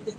Yeah.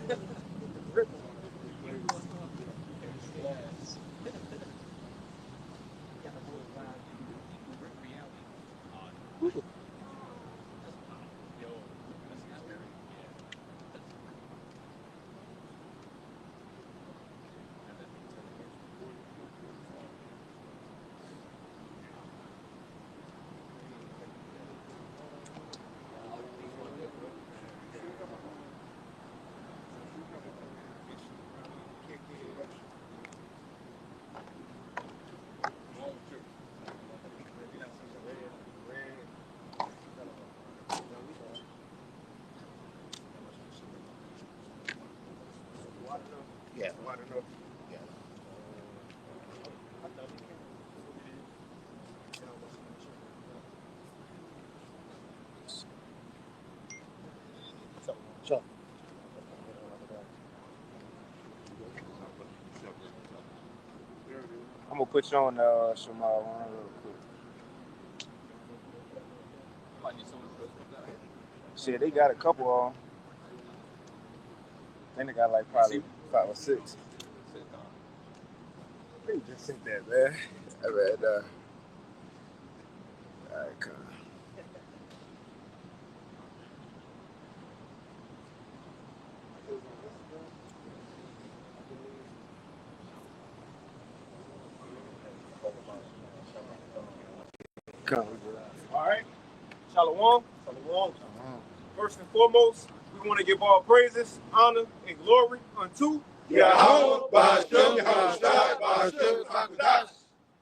Yeah. Sure. I'm gonna put you on Shamal one real quick. Shit, they got a couple of them. I think they got like probably 5 or 6. They just sent that, man. I read, alright, come on. Come on, bro. All right. Shalom. Shalom. First and foremost, we want to give all praises, honor, and glory unto Yahweh, Ba'ashem, Yahushua, Ba'ashem, Hakodash.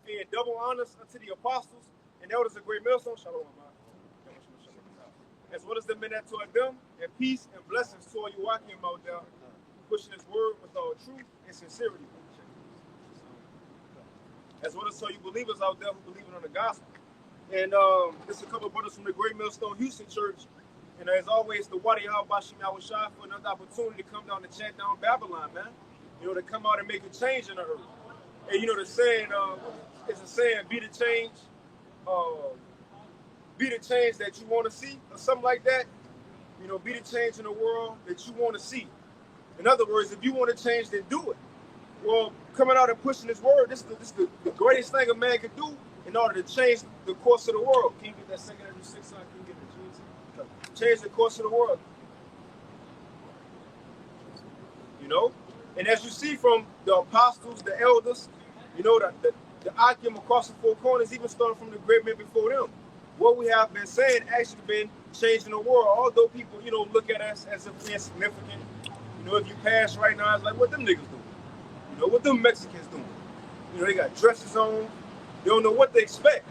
And double honors unto the apostles and elders of Great Millstone. Shalom. As well as the men that taught them, and peace and blessings to all you walking out there, pushing His word with all truth and sincerity. As well as all you believers out there who believe in the gospel. And this is a couple of brothers from the Great Millstone Houston Church. And as always, the Wadi Bashim Yahushua for another opportunity to come down and chant down Babylon, man. You know, to come out and make a change in the earth. And you know, the saying, it's a saying, be the change that you want to see, or something like that. You know, be the change in the world that you want to see. In other words, if you want to change, then do it. Well, coming out and pushing this word, this is the greatest thing a man can do in order to change the course of the world. Can you get that second every 6 on? Can you get the G's? Change the course of the world. You know? And as you see from the apostles, the elders, you know, the Akim across the 4 corners, even starting from the great men before them, what we have been saying actually been changing the world. Although people, you know, look at us as if we're insignificant. You know, if you pass right now, it's like, what them niggas doing? You know, what them Mexicans doing? You know, they got dresses on. They don't know what they expect.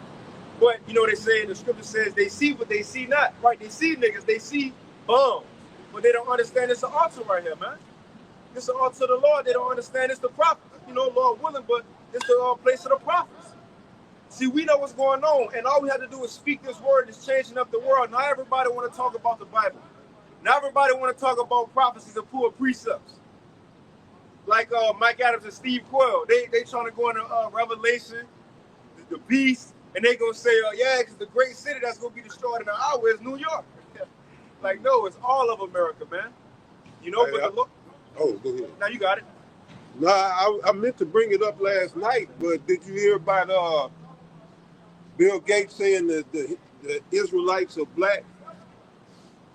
But, you know, they say, the scripture says, they see what they see not. Right? They see niggas, they see bombs. But they don't understand it's an altar right here, man. It's an altar of the Lord. They don't understand it's the prophet. You know, Lord willing, but it's the place of the prophets. See, we know what's going on, and all we have to do is speak this word. It's changing up the world. Not everybody want to talk about the Bible. Not everybody want to talk about prophecies and pull precepts. Like Mike Adams and Steve Quayle, they trying to go into Revelation, the beast, and they gonna say, yeah, because the great city that's gonna be destroyed in an hour is New York. Like, no, it's all of America, man. You know, Hey, but oh, go ahead. Now you got it. No, I meant to bring it up last night, but did you hear about Bill Gates saying that the Israelites are black?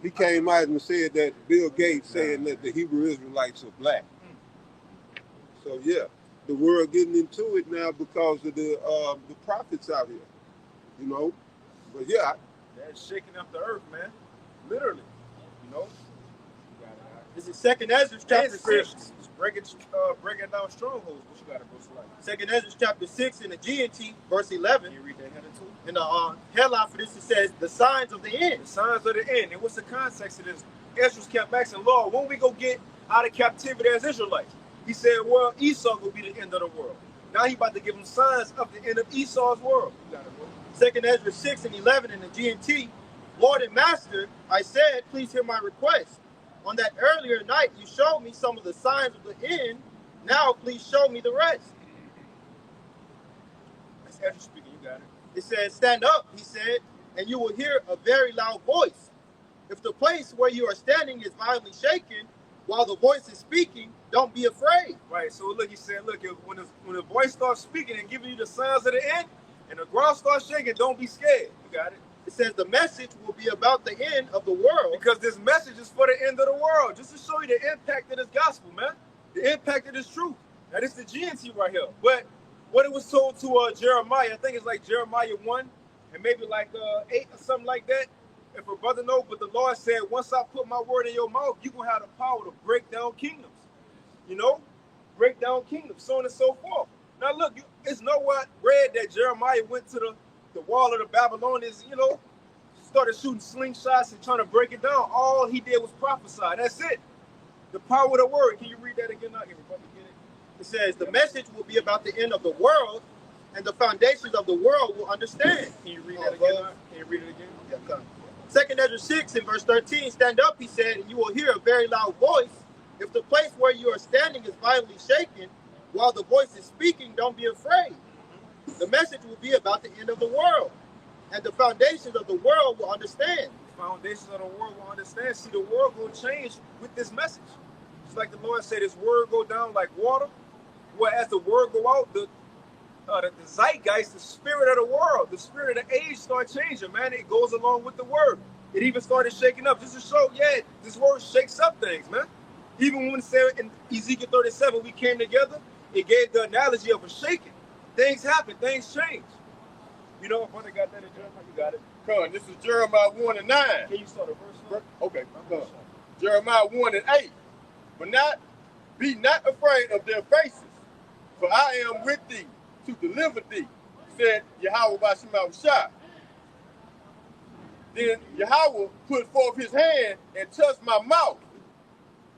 He came out and said that Bill Gates saying that the Hebrew Israelites are black. So yeah, the world getting into it now because of the prophets out here, you know. But yeah, That's shaking up the earth, man. Literally, you know. This is Second Ezra chapter 6. Breaking down strongholds. What you got to go like? Second Ezra chapter 6 in the GNT, verse 11. Can you read that heading too? In the headline for this, it says, the signs of the end. The signs of the end. And what's the context of this? Ezra's kept asking, Lord, when we go get out of captivity as Israelites? He said, well, Esau will be the end of the world. Now he about to give them signs of the end of Esau's world. You got it, bro. Second Ezra 6 and 11 in the GNT. Lord and Master, I said, please hear my request. On that earlier night, you showed me some of the signs of the end. Now, please show me the rest. That's Ezra speaking. You got it. It says, stand up, he said, and you will hear a very loud voice. If the place where you are standing is violently shaken, while the voice is speaking, don't be afraid. Right. So look, he said, look, when the voice starts speaking and giving you the signs of the end, and the ground starts shaking, don't be scared. You got it. It says the message will be about the end of the world. Because this message is for the end of the world, just to show you the impact of this gospel, man. The impact of this truth. Now, this is the GNT right here. But what it was told to Jeremiah, I think it's like Jeremiah 1 and maybe like 8 or something like that. If a brother knows, but the Lord said, once I put my word in your mouth, you're going to have the power to break down kingdoms. You know? Break down kingdoms, so on and so forth. Now, look, it's nowhere read that Jeremiah went to the wall of the Babylonians, you know, started shooting slingshots and trying to break it down. All he did was prophesy. That's it. The power of the word. Can you read that again? Not everybody get it. It says the message will be about the end of the world, and the foundations of the world will understand. Can you read that again? Can you read it again? Yeah, come. 2 Ezra 6 in verse 13, stand up, he said, and you will hear a very loud voice. If the place where you are standing is violently shaken, while the voice is speaking, don't be afraid. The message will be about the end of the world, and the foundations of the world will understand. The foundations of the world will understand. See, the world will change with this message. Just like the Lord said, his word go down like water. Whereas the word go out, the zeitgeist, the spirit of the world, the spirit of the age start changing, man. It goes along with the word. It even started shaking up. Just to show, yeah, this word shakes up things, man. Even when it said in Ezekiel 37, we came together, it gave the analogy of a shaking. Things happen, things change. You know, if I got that in Jeremiah, you got it. Come on, this is Jeremiah 1 and 9. Can you start a verse? Okay, come on. Jeremiah 1 and 8. But be not afraid of their faces, for I am with thee to deliver thee, said Yahweh by Shemaiah. Then Yahweh put forth his hand and touched my mouth.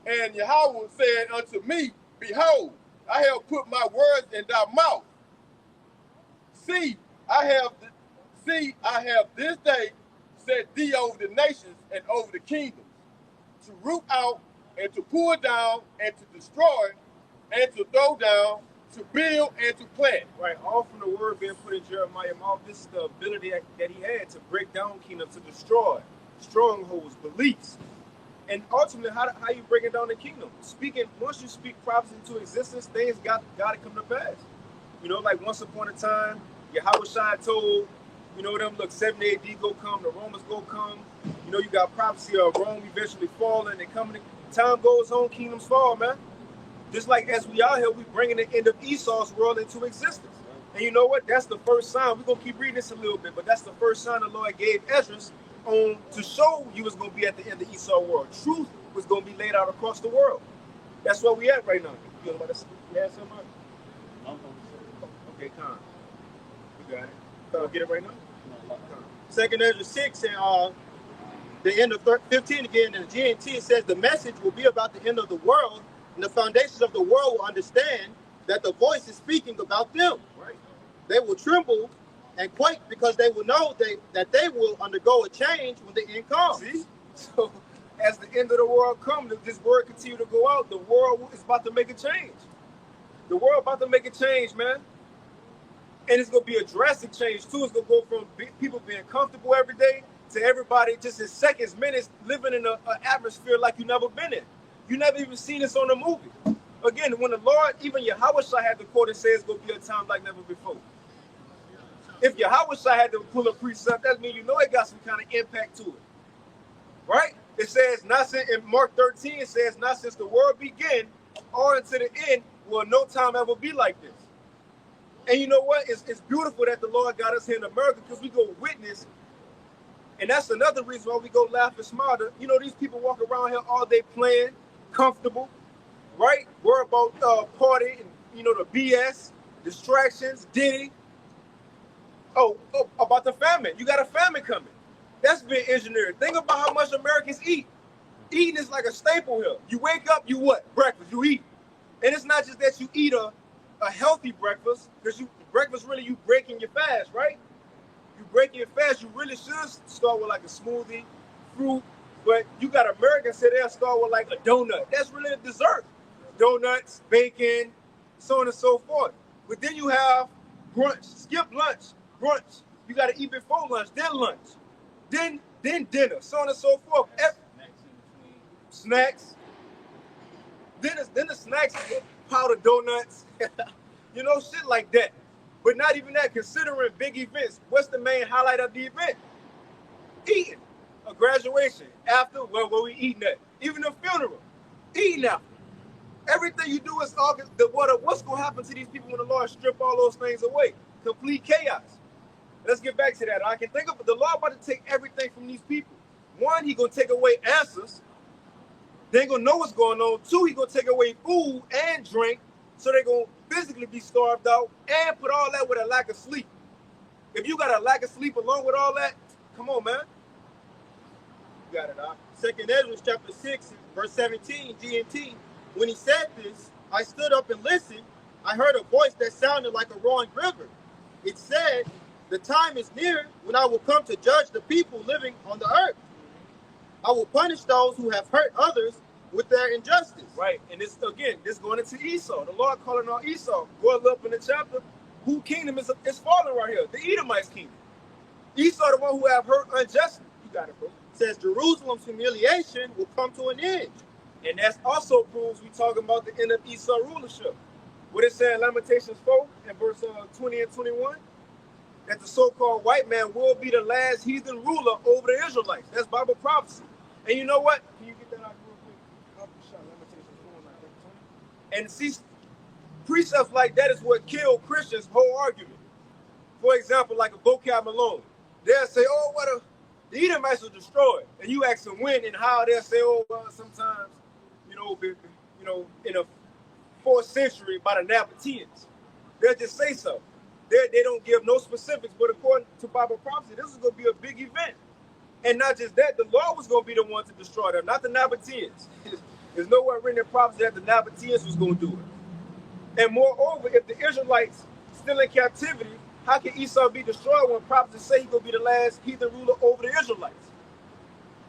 And Yahweh said unto me, behold, I have put my words in thy mouth. See, I have this day set thee over the nations and over the kingdoms, to root out and to pull down and to destroy and to throw down, to build and to plant. Right, all from the word being put in Jeremiah's mouth. This is the ability that he had to break down kingdoms, to destroy strongholds, beliefs. And ultimately, how you breaking down the kingdom? Once you speak prophecy into existence, things got to come to pass. You know, like once upon a time, Yahweh told, you know, them, look, 70 AD go come, the Romans go come. You know, you got prophecy of Rome eventually falling and coming. Time goes on, kingdoms fall, man. Just like as we out here, we bringing the end of Esau's world into existence. And you know what? That's the first sign. We're going to keep reading this a little bit, but that's the first sign the Lord gave Ezra on to show you was going to be at the end of Esau's world. Truth was going to be laid out across the world. That's where we at right now. You know about to add something? Okay, come. You got it. Get it right now? 2 Ezra 6 and the end of 15 again in the GNT, it says the message will be about the end of the world, and the foundations of the world will understand that the voice is speaking about them. Right. They will tremble and quake because they will know that they will undergo a change when the end comes. See? So as the end of the world comes, if this word continue to go out, the world is about to make a change. The world about to make a change, man. And it's going to be a drastic change, too. It's going to go from people being comfortable every day to everybody just in seconds, minutes, living in an atmosphere like you've never been in. You never even seen this on a movie. Again, when the Lord, even Yahweh had the quote and say it's going to be a time like never before. If Yahweh had to pull a precept, that means you know it got some kind of impact to it. Right? It says, not since, in Mark 13, it says, not since the world began or until the end will no time ever be like this. And you know what? It's beautiful that the Lord got us here in America because we go witness. And that's another reason why we go laugh and smile. You know, these people walk around here all day playing, comfortable, right? Worry about party and, you know, the BS, distractions, Diddy. Oh, about the famine. You got a famine coming. That's been engineered. Think about how much Americans eat. Eating is like a staple here. You wake up, you what? Breakfast, you eat. And it's not just that you eat a healthy breakfast, because breakfast really you breaking your fast, right? You breaking your fast, you really should start with like a smoothie, fruit, but you got Americans say they'll start with like a donut. That's really a dessert. Donuts, bacon, so on and so forth. But then you have brunch, skip lunch, brunch. You got to eat before lunch, then lunch, then dinner, so on and so forth. Snacks. Then the snacks, powdered donuts, you know, shit like that. But not even that. Considering big events, what's the main highlight of the event? Eating. A graduation. After, where we eating at? Even a funeral. Eating after. Everything you do is all what's going to happen to these people when the Lord strip all those things away? Complete chaos. Let's get back to that. I can think of the Lord about to take everything from these people. One, he going to take away answers. They ain't going to know what's going on. Two, he going to take away food and drink. So they're going to physically be starved out and put all that with a lack of sleep. If you got a lack of sleep along with all that, come on, man. You got it, Doc. 2nd Ezra chapter 6, verse 17, GNT. When he said this, I stood up and listened. I heard a voice that sounded like a roaring river. It said, the time is near when I will come to judge the people living on the earth. I will punish those who have hurt others with their injustice. Right, and this going into Esau. The Lord calling on Esau. Go up in the chapter. Who kingdom is falling right here? The Edomites kingdom. Esau, the one who have hurt unjustly. You got it, bro. It says Jerusalem's humiliation will come to an end. And that also proves we talking about the end of Esau rulership. What it said in Lamentations 4 and verse 20 and 21? That the so-called white man will be the last heathen ruler over the Israelites. That's Bible prophecy. And you know what? Can you get that out real quick? And see, precepts like that is what killed Christians' whole argument. For example, like a vocab Malone. They'll say, oh, the Edomites were destroyed. And you ask them when and how, they'll say, oh, well, sometimes, in the 4th century by the Nabateans. They'll just say so. They don't give no specifics, but according to Bible prophecy, this is going to be a big event. And not just that, the Lord was going to be the one to destroy them, not the Nabateans. There's nowhere written in prophecy that the Nabateans was going to do it. And moreover, if the Israelites still in captivity, how can Esau be destroyed when prophecies say he's going to be the last heathen ruler over the Israelites?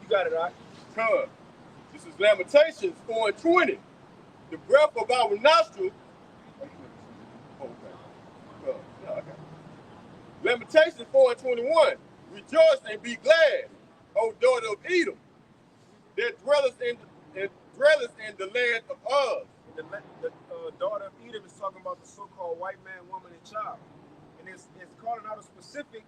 You got it, all right? This is Lamentations 4 and 20. The breath of our nostrils. Lamentations 4 and 21. Rejoice and be glad, O daughter of Edom, that dwelleth in the land of Uz. The daughter of Edom is talking about the so-called white man, woman, and child. And it's calling out a specific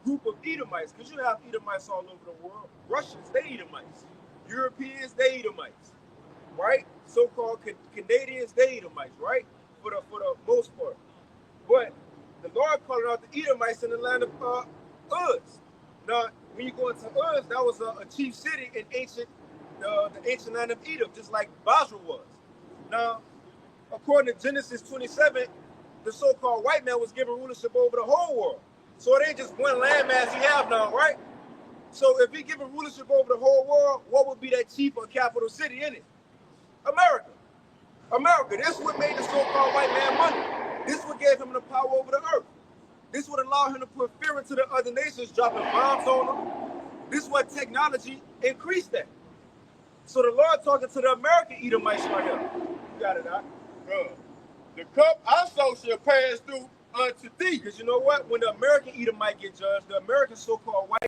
group of Edomites, because you have Edomites all over the world. Russians, they Edomites. Europeans, they Edomites. Right? So-called Canadians, they Edomites, right? For the most part. But the Lord calling out the Edomites in the land of Uz. Now, when you go into Uz, that was a chief city in the ancient land of Edom, just like Basra was. Now, according to Genesis 27, the so-called white man was given rulership over the whole world. So it ain't just one landmass he have now, right? So if he given rulership over the whole world, what would be that chief or capital city in it? America. America. This is what made the so-called white man money. This is what gave him the power over the earth. This would allow him to put fear into the other nations, dropping bombs on them. This is what technology increased that. So the Lord talking to the American Edomites right here. You got it, Doc. The cup also shall pass through unto thee. Because you know what? When the American Edomite get judged, the American so-called white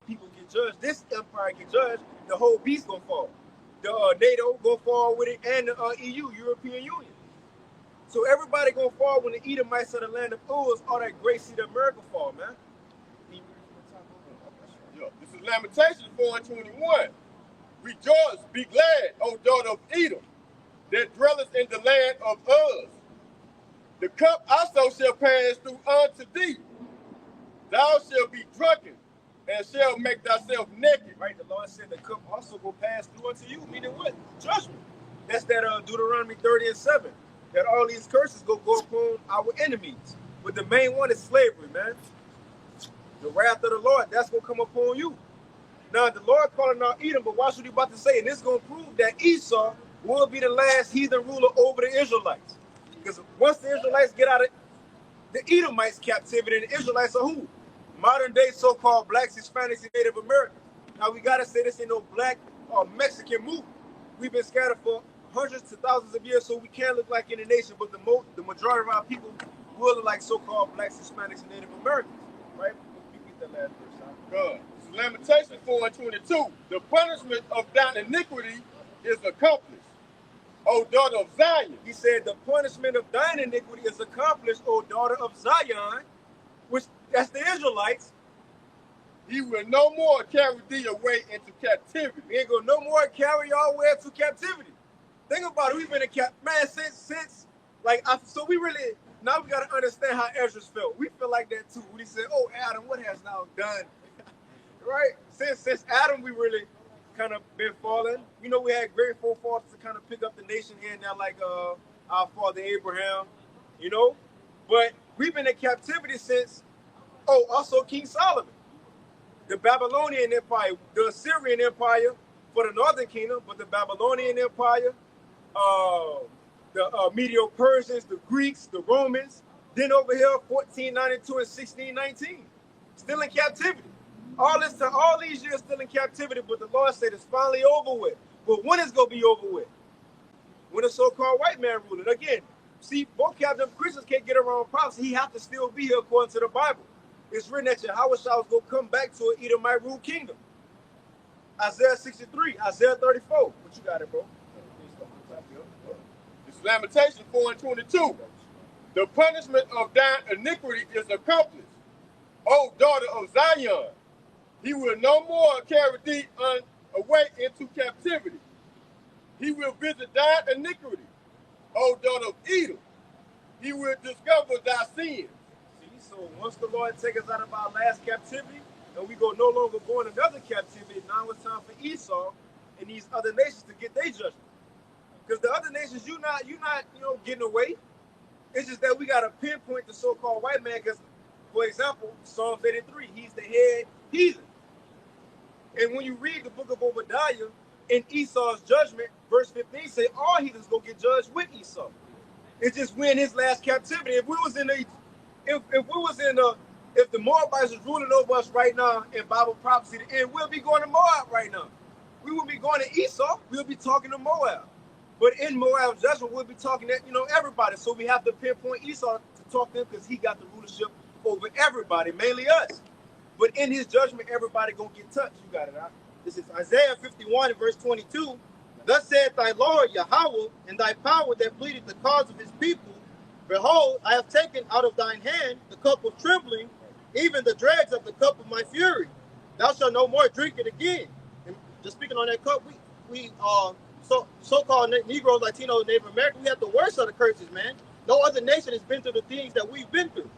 people get judged, this empire get judged, the whole beast gonna fall. The NATO gonna fall with it, and the EU, European Union. So everybody gonna fall when the Edomites of the land of Uz, all that great seed of America fall, man. This is Lamentations 4 and 21. Rejoice, be glad, O daughter of Edom, that dwelleth in the land of Uz. The cup also shall pass through unto thee. Thou shalt be drunken, and shalt make thyself naked. Right, the Lord said the cup also will pass through unto you, meaning what? Judgment. That's that Deuteronomy 30 and 7. That all these curses go upon our enemies. But the main one is slavery, man. The wrath of the Lord, that's going to come upon you. Now, the Lord calling out Edom, but watch what he's about to say. And this is going to prove that Esau will be the last heathen ruler over the Israelites. Because once the Israelites get out of the Edomites' captivity, the Israelites are who? Modern day so-called blacks, Hispanics, and Native Americans. Now, we got to say this ain't no black or Mexican movement. We've been scattered for hundreds to thousands of years, so we can't look like any nation, but the majority of our people will look like so-called blacks, Hispanics, and Native Americans. Right? We get that last verse out. God. Lamentations 4 and 22. The punishment of thine iniquity is accomplished, O daughter of Zion. He said, the punishment of thine iniquity is accomplished, O daughter of Zion, which that's the Israelites. He will no more carry thee away into captivity. He ain't gonna no more carry y'all away into captivity. Think about it. We've been in man since so we really now we gotta understand how Ezra felt. We feel like that too. When he said, "Oh Adam, what has now done?" Right? Since Adam, we really kind of been falling. You know, we had great forefathers to kind of pick up the nation here and there, like our father Abraham. You know, but we've been in captivity since. Oh, also King Solomon. The Babylonian Empire, the Assyrian Empire for the northern kingdom, but the Babylonian Empire, the Medo-Persians, the Greeks, the Romans, then over here, 1492 and 1619, still in captivity. All these years still in captivity, but the Lord said it's finally over with. But when is going to be over with? When the so-called white man ruling. Again, see, both captive Christians can't get around prophecy. He have to still be here according to the Bible. It's written that Yahweh was going to come back to an Edomite rule kingdom. Isaiah 63, Isaiah 34. What you got it, bro? It's Lamentations 4:22. The punishment of thine iniquity is accomplished. O daughter of Zion, he will no more carry thee away into captivity. He will visit thine iniquity. O daughter of Edom, he will discover thy sins. So once the Lord take us out of our last captivity, and we go no longer go in another captivity, now it's time for Esau and these other nations to get their judgment. Because the other nations, you're not getting away. It's just that we got to pinpoint the so-called white man. Because, for example, Psalm 83, he's the head heathen. And when you read the book of Obadiah, in Esau's judgment, verse 15 say all heathens go get judged with Esau. It's just we're in his last captivity. If the Moabites was ruling over us right now in Bible prophecy, and we'll be going to Moab right now. We will be going to Esau. We'll be talking to Moab. But in Moab's judgment, we'll be talking to everybody. So we have to pinpoint Esau to talk to him because he got the rulership over everybody, mainly us. But in his judgment, everybody gonna get touched. You got it, huh? This is Isaiah 51 and verse 22. Thus saith thy Lord Yahweh, and thy power that pleaded the cause of his people. Behold, I have taken out of thine hand the cup of trembling, even the dregs of the cup of my fury. Thou shalt no more drink it again. And just speaking on that cup, we so-called Negroes, Latinos, Native Americans, we have the worst of the curses, man. No other nation has been through the things that we've been through.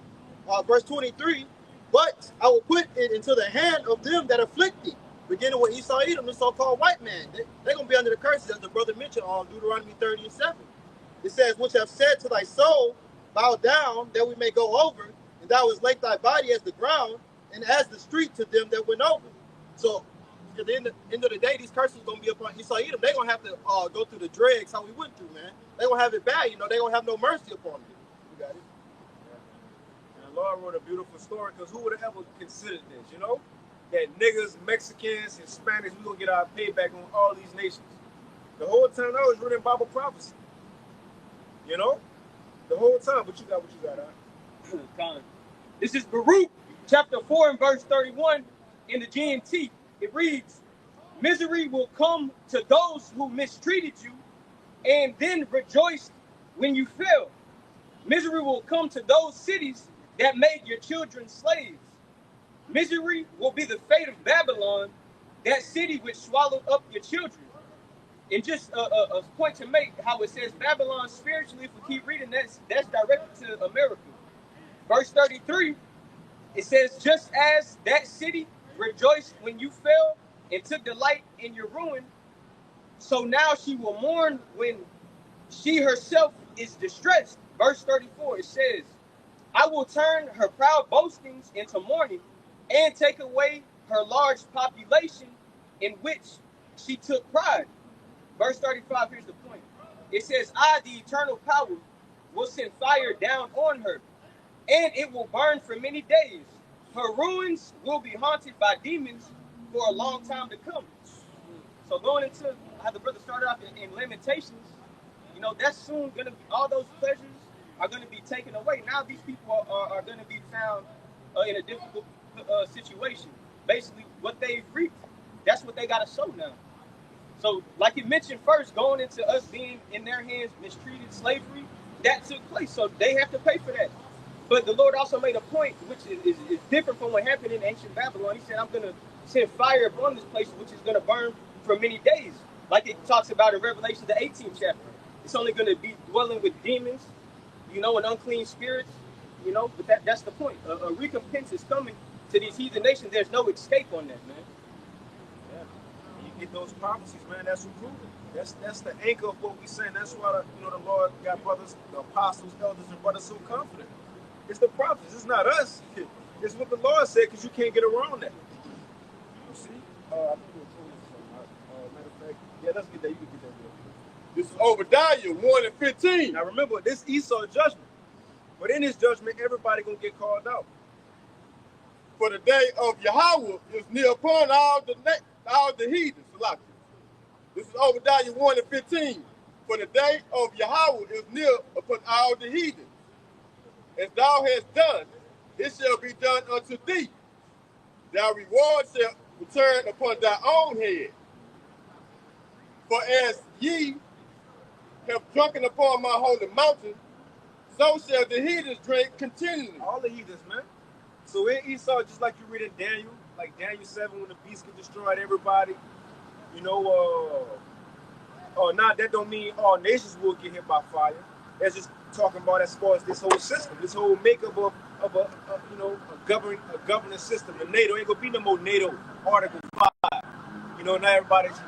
Verse 23, but I will put it into the hand of them that afflict thee. Beginning with Esau, Edom, the so-called white man. They're going to be under the curses, as the brother mentioned on Deuteronomy 30 and 7. It says, which have said to thy soul, bow down, that we may go over, and thou hast laid thy body as the ground, and as the street to them that went over. So, at the end of the day, these curses are going to be upon Esau, Edom. They're going to have to go through the dregs, how we went through, man. They're going to have it bad, They're going to have no mercy upon them. You got it? And the Lord wrote a beautiful story, because who would have ever considered this, That niggas, Mexicans, Hispanics, we're going to get our payback on all these nations. The whole time I was reading Bible prophecy. The whole time. But you got what you got, huh? This is Baruch, chapter 4 and verse 31 in the GMT. It reads, misery will come to those who mistreated you and then rejoiced when you fell. Misery will come to those cities that made your children slaves. Misery will be the fate of Babylon, that city which swallowed up your children. And just a point to make, how it says Babylon spiritually, if we keep reading, that's directed to America. Verse 33, it says, just as that city rejoiced when you fell and took delight in your ruin, so now she will mourn when she herself is distressed. Verse 34, it says, I will turn her proud boastings into mourning and take away her large population in which she took pride. Verse 35, here's the point. It says, I, the eternal power, will send fire down on her, and it will burn for many days. Her ruins will be haunted by demons for a long time to come. So going into how the brother started off in Lamentations, that's soon going to be, all those pleasures are going to be taken away. Now these people are going to be found in a difficult situation. Basically, what they've reaped, that's what they got to sow now. So, like you mentioned first, going into us being in their hands, mistreated, slavery, that took place. So they have to pay for that. But the Lord also made a point, which is different from what happened in ancient Babylon. He said, I'm going to send fire upon this place, which is going to burn for many days. Like it talks about in Revelation, the 18th chapter. It's only going to be dwelling with demons, and unclean spirits, but that's the point. A recompense is coming to these heathen nations. There's no escape on that, man. Yeah. You get those prophecies, man. That's what proves it. That's the anchor of what we're saying. That's why the Lord got brothers, the apostles, elders, and brothers so confident. It's the prophets. It's not us. It's what the Lord said, because you can't get around that. You see? I think it was matter of fact, Yeah, let's get that. You can get that. This is Obadiah 1 and 15. Now remember, this Esau judgment. But in his judgment, everybody gonna get called out. For the day of Yahweh is near upon all the heathens. This is Obadiah 1 and 15. For the day of Yahweh is near upon all the heathens. As thou hast done, it shall be done unto thee. Thy reward shall return upon thy own head. For as ye have drunken upon my holy mountain, so shall the heathens drink continually. All the heathens, man. So in Esau, just like you read in Daniel, like Daniel 7, when the beast can destroy everybody, now that don't mean all nations will get hit by fire. That's just talking about as far as this whole system, this whole makeup of a governing system. And NATO ain't gonna be no more NATO Article 5. Now everybody's,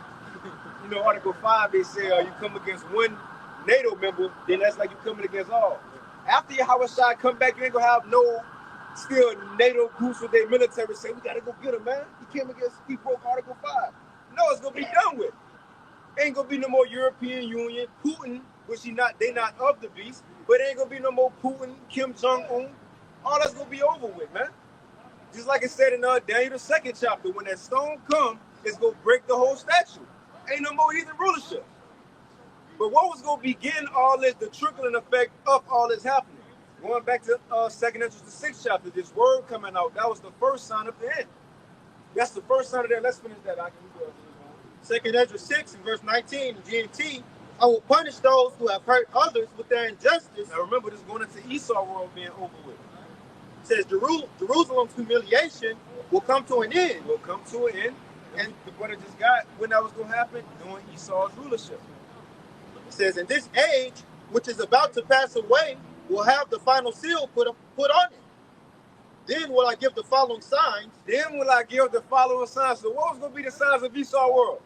Article 5, they say you come against one NATO member, then that's like you coming against all. After Yahweh Shai come back, you ain't gonna have no still NATO groups with their military say, we gotta go get him, man. He broke Article 5. No, it's gonna be done with. Ain't gonna be no more European Union, Putin, which they not of the beast, but ain't gonna be no more Putin, Kim Jong-un. All that's gonna be over with, man. Just like it said in Daniel the 2nd chapter, when that stone come, it's gonna break the whole statue. Ain't no more heathen rulership. But what was gonna begin all this, the trickling effect of all this happening? Going back to 2nd Ezra the 6th chapter, this word coming out, that was the first sign of the end. That's the first sign of that. Let's finish that. 2nd Ezra 6 and verse 19 in GMT, I will punish those who have hurt others with their injustice. Now remember, this is going into Esau world being over with. It says Jerusalem's humiliation will come to an end. Will come to an end. And the brother just got when that was going to happen, during Esau's rulership. It says, in this age, which is about to pass away, will have the final seal put on it. Then will I give the following signs. So what was going to be the signs of Esau world?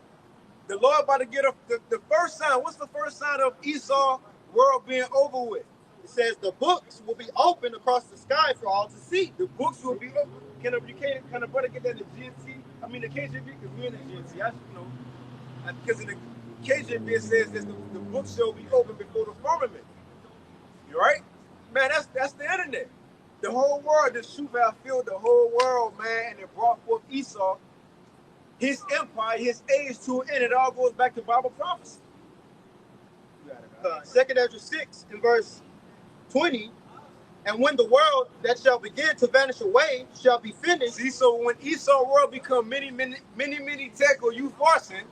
The Lord about to get the first sign. What's the first sign of Esau world being over with? It says the books will be open across the sky for all to see. The books will be open. Can a brother get that in the GNT? I mean the KJV, because we're in the GNT. Because in the KJV it says that the books shall be open before the firmament. You right? Man, that's the internet. The whole world, the truth have filled the whole world, man, and it brought forth Esau, his empire, his age to an end. It all goes back to Bible prophecy. 2nd Ezra 6 in verse 20, and when the world that shall begin to vanish away shall be finished. See, so when Esau world become many tech or you forcing,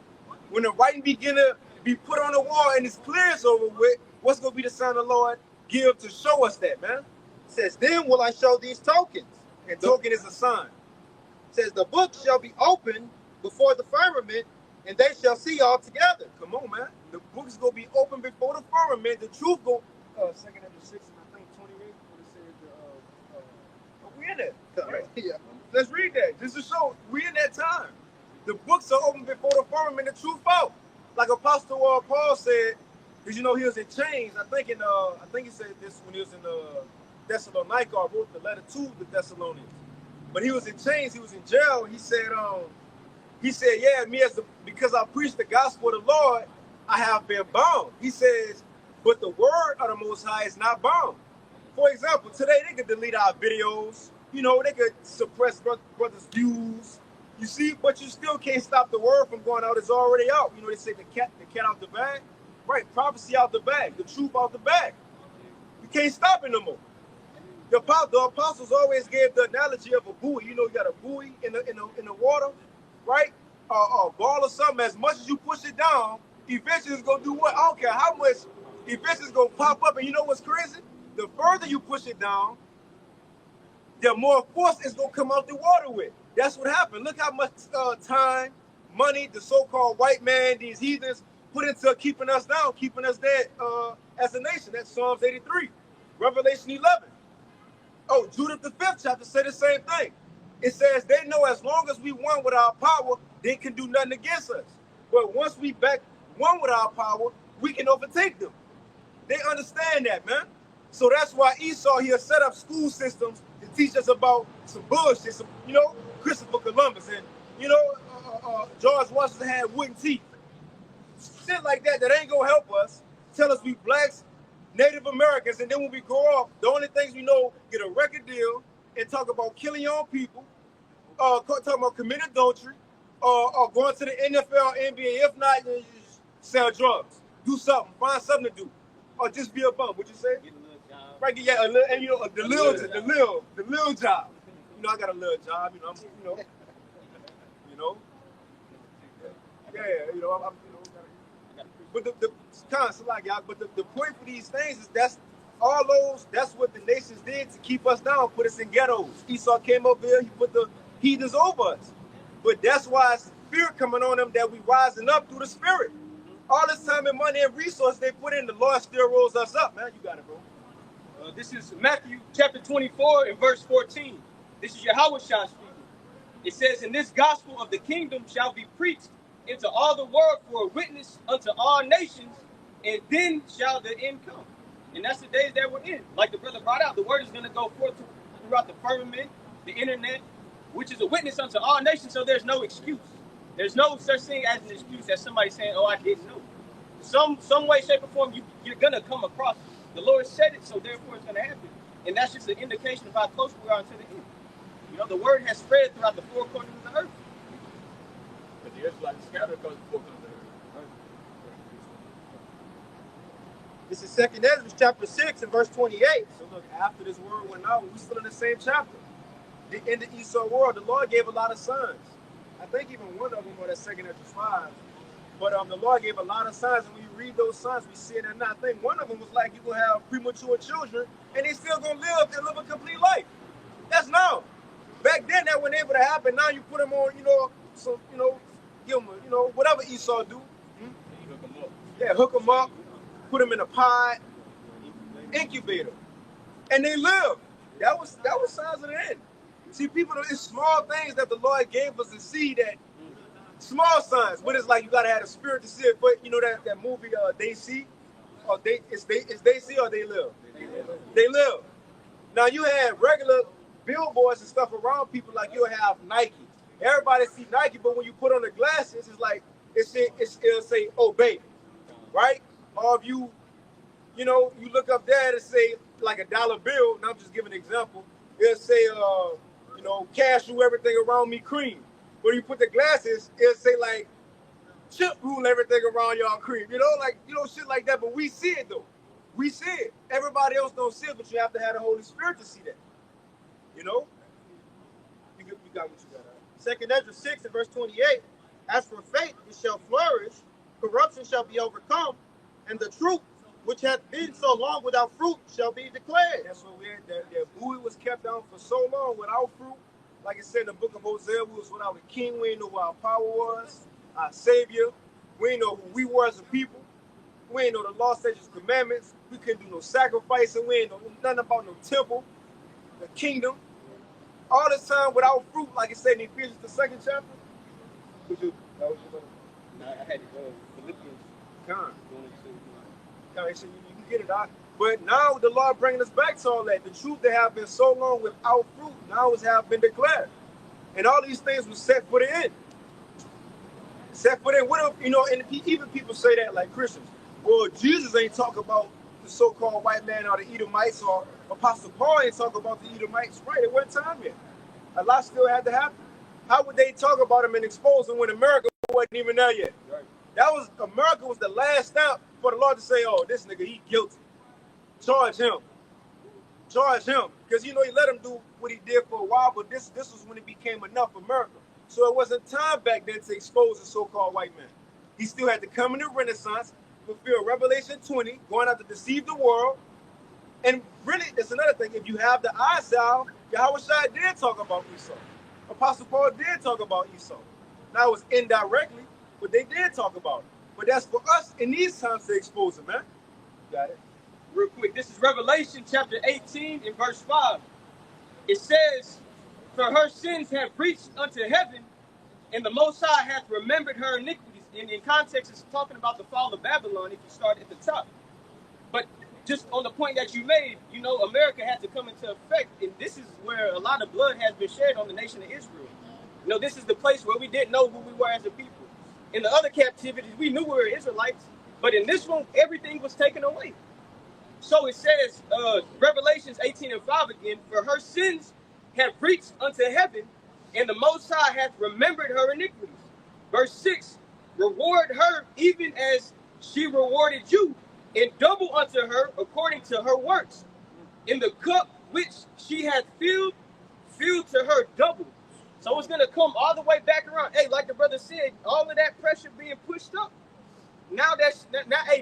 when the writing begin to be put on the wall and it's clear it's over with, what's going to be the sign of the Lord give to show us that, man? It says, then will I show these tokens. And token is a sign. It says, the book shall be opened before the firmament, and they shall see all together. Come on, man. The book is going to be open before the firmament. The truth go. 2nd Ezra 6 and I think 28. We in that. Right? Yeah. Let's read that. Just to show we in that time. The books are open before the firmament. The truth out. Like Apostle Paul said, because he was in chains. I think he said this when he was in Thessalonica. I wrote the letter to the Thessalonians. But he was in chains. He was in jail. He said, yeah, because I preach the gospel of the Lord, I have been bound. He says, but the word of the Most High is not bound. For example, today they could delete our videos. They could suppress brothers' views. You see, but you still can't stop the word from going out. It's already out. They say the cat out the bag. Right, prophecy out the bag, the truth out the bag. You can't stop it no more. The apostles always gave the analogy of a buoy. You got a buoy in the water, right? ball or something, as much as you push it down, eventually it's gonna do what? I don't care how much, eventually it's gonna pop up. And you know what's crazy? The further you push it down, the more force it's gonna come out the water with. That's what happened. Look how much time, money, the so-called white man, these heathens, put into keeping us down, keeping us dead as a nation. That's Psalms 83, Revelation 11. Oh, Judith the 5th chapter said the same thing. It says they know as long as we won with our power, they can do nothing against us. But once we won with our power, we can overtake them. They understand that, man. So that's why Esau here set up school systems to teach us about some bullshit, some, Christopher Columbus and, George Washington had wooden teeth. Shit like that ain't gonna help us. Tell us we blacks, Native Americans, and then when we grow up, the only things we know, get a record deal and talk about killing your own people, talking about committing adultery, or going to the NFL, NBA. If not, you just sell drugs, do something, find something to do, or just be a bum. What you say? Get a little job. Right, yeah, and the little job. I got a little job. But the point for these things is that's what the nations did to keep us down, put us in ghettos. Esau came over here, he put the heathens over us. But that's why it's spirit coming on them that we rising up through the spirit. All this time and money and resources they put in, the Lord still rolls us up, man. You got it, bro. This is Matthew chapter 24 and verse 14. This is Yahweh Shah speaking. It says, "And this gospel of the kingdom shall be preached into all the world for a witness unto all nations, and then shall the end come." And that's the days that we're in. Like the brother brought out, the word is going to go forth throughout the firmament, the internet, which is a witness unto all nations, so there's no excuse. There's no such thing as an excuse as somebody saying, "Oh, I didn't know." Some way, shape, or form, you're going to come across it. The Lord said it, so therefore it's going to happen. And that's just an indication of how close we are to the end. The word has spread throughout the four corners of the earth. But the Israelites scattered because the four corners of the earth. This is 2nd Ezra chapter 6 and verse 28. So look, after this word went out, we're still in the same chapter. In the Esau world, the Lord gave a lot of signs. I think even one of them was that 2nd Ezra 5. But the Lord gave a lot of signs, and when you read those signs, we see it and I think one of them was like you're going to have premature children, and they still going to live a complete life. That's now. Back then, that wasn't able to happen. Now you put them on, give them, whatever Esau do. Hook them up. Yeah, hook them up, put them in a pod, incubator, and they live. That was signs of the end. See, people, it's small things that the Lord gave us to see, that small signs. But it's like you gotta have a spirit to see it. But that movie, They See, or They See or They Live. They live. Now you had regular billboards and stuff around people, like you'll have Nike. Everybody see Nike, but when you put on the glasses, it's like it'll say obey, right? Or if you look up there, it'll say like a dollar bill, and I'm just giving an example. It'll say cashew everything around me cream. But you put the glasses, it'll say like chip rule everything around y'all cream. Shit like that. But we see it though. We see it. Everybody else don't see it, but you have to have the Holy Spirit to see that. You got what you got. 2nd Ezra 6 and verse 28. As for faith, it shall flourish, corruption shall be overcome, and the truth, which hath been so long without fruit, shall be declared. That's what that buoy was kept down for so long without fruit. Like it said in the book of Hosea, we was without a king. We didn't know what our power was, our savior. We didn't know who we were as a people. We didn't know the law, statutes, commandments. We couldn't do no sacrificing. We didn't know nothing about no temple, the kingdom. All this time without fruit, like it said in Ephesians, the 2nd chapter. I had Philippians. So you can get it out. But now the Lord bringing us back to all that. The truth that have been so long without fruit, now have been declared. And all these things were set for the end. Set for the end. What if, and even people say that, like Christians, well, Jesus ain't talk about the so-called white man or the Edomites, or Apostle Paul ain't talk about the Edomites. Right, at what time yet? A lot still had to happen. How would they talk about them and expose them when America wasn't even there yet? Right. America was the last stop for the Lord to say, oh, this nigga, he guilty. Charge him. Because, he let him do what he did for a while, but this was when it became enough for America. So it wasn't time back then to expose the so-called white man. He still had to come in the Renaissance, fulfill Revelation 20, going out to deceive the world. And really, it's another thing. If you have the eye salve, Yahweh Shai did talk about Esau. Apostle Paul did talk about Esau. Now, it was indirectly, but they did talk about it. But that's for us in these times to expose it, man. Got it. Real quick, this is Revelation chapter 18 and verse 5. It says, "For her sins have reached unto heaven, and the Most High hath remembered her iniquities." In context, it's talking about the fall of Babylon if you start at the top. But just on the point that you made, you know, America had to come into effect, and this is where a lot of blood has been shed on the nation of Israel. You know, this is the place where we didn't know who we were as a people. In the other captivities, we knew we were Israelites, but in this one, everything was taken away. So it says, Revelations 18 and 5 again, "For her sins have reached unto heaven, and the Most High hath remembered her iniquities." Verse 6, "Reward her even as she rewarded you, and double unto her according to her works. In the cup which she hath filled, fill to her double." So it's going to come all the way back around. Hey, like the brother said, all of that pressure being pushed up. Now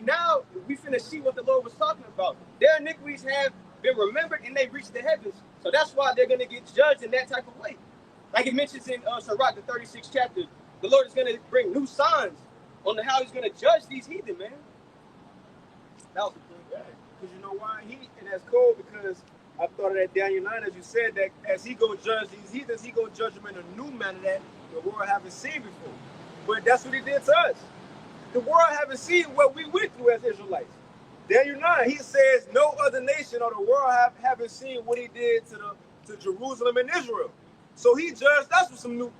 now we finna see what the Lord was talking about. Their iniquities have been remembered and they reached the heavens. So that's why they're gonna get judged in that type of way. Like it mentions in Sirach, the 36th chapter, the Lord is gonna bring new signs on how he's gonna judge these heathen, man. That was a good guy. Because you know why? And that's cool because I thought of that Daniel 9, as you said, that as he go judge these heathens, he go judge them in a new manner that the world haven't seen before. But that's what he did to us. The world haven't seen what we went through as Israelites. Daniel 9, he says no other nation or the world haven't seen what he did to Jerusalem and Israel. So he judged us with some new,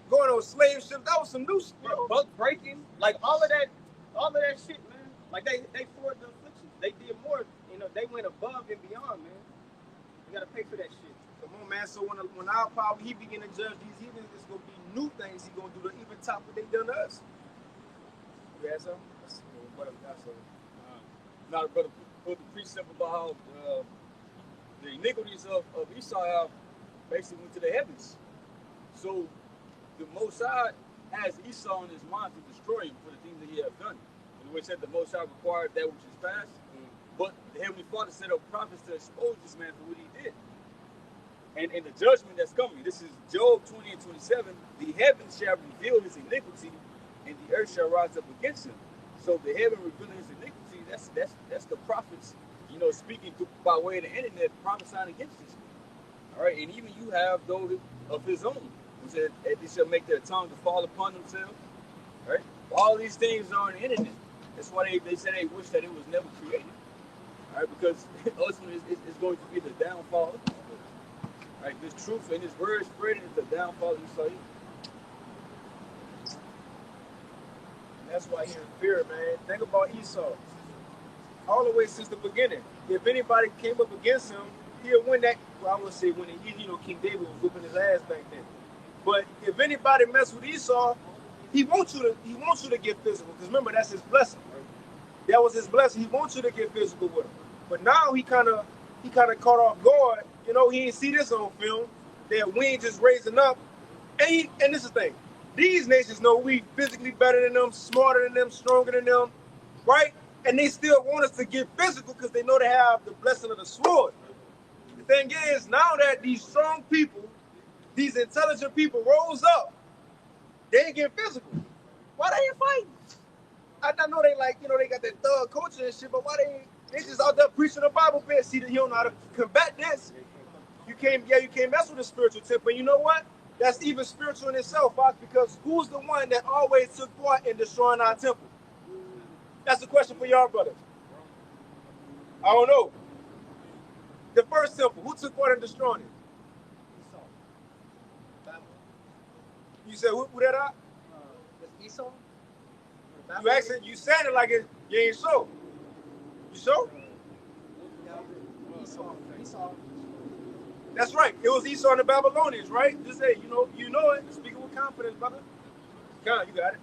going on slave ships. That was some new stuff. Buck breaking, like all of that shit, man. Like they fought the afflictions. They did more, you know, they went above and beyond, man. You gotta pay for that shit. Come on, man. So when our power, he begin to judge these heathens, it's gonna be new things he gonna do to even top what they done to us. You had something? Now, the brother put the precept about how the iniquities of Esau have basically went to the heavens. So the Most High has Esau in his mind to destroy him for the things that he has done. And we said the Most High required that which is past, but the Heavenly Father set up prophets to expose this man for what he did. And the judgment that's coming, this is Job 20 and 27, "The heavens shall reveal his iniquity, and the earth shall rise up against him." So the heaven revealing his iniquity, that's the prophets, you know, speaking by way of the internet, prophesying against this. All right, and even you have those of his own, who said they shall make their tongue to fall upon themselves. All right, all these things are on the internet. That's why they say they wish that it was never created. All right, because ultimately it's going to be the downfall of this world. All right, this truth and his word spreading is the downfall of Esau. That's why he's in fear, man. Think about Esau. All the way since the beginning. If anybody came up against him, he'll win that. Well, I would say when King David was whooping his ass back then. But if anybody mess with Esau, he wants you to get physical. Because remember, that's his blessing. Right? That was his blessing. He wants you to get physical with him. But now he kind of caught off guard. You know, he didn't see this on film. Their wings just raising up. And this is the thing. These nations know we physically better than them, smarter than them, stronger than them, right? And they still want us to get physical because they know they have the blessing of the sword. The thing is, now that these strong people, these intelligent people rose up, they ain't getting physical. Why they ain't fighting? I know they they got that thug culture and shit, but why they just out there preaching the Bible bit? See that you don't know how to combat this. You can't mess with the spiritual temper. And you know what? That's even spiritual in itself, Fox, because who's the one that always took part in destroying our temple? That's the question for y'all, brothers. I don't know. The first temple, who took part in destroying it? You said who that out? Esau? You sounded like it. You ain't sure. You sure? Esau. That's right. It was Esau and the Babylonians, right? Just say, you know it. Speaking with confidence, brother. Come on, you got it.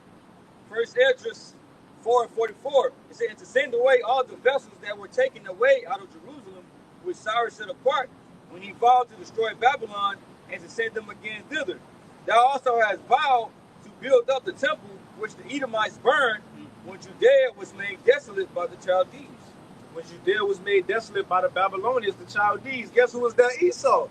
First Esdras 4:44, it said, "To send away all the vessels that were taken away out of Jerusalem, which Cyrus set apart when he vowed to destroy Babylon, and to send them again thither. Thou also hast vowed to build up the temple which the Edomites burned when Judea was made desolate by the Chaldees. When Judea was made desolate by the Babylonians, the Chaldees, guess who was that? Esau.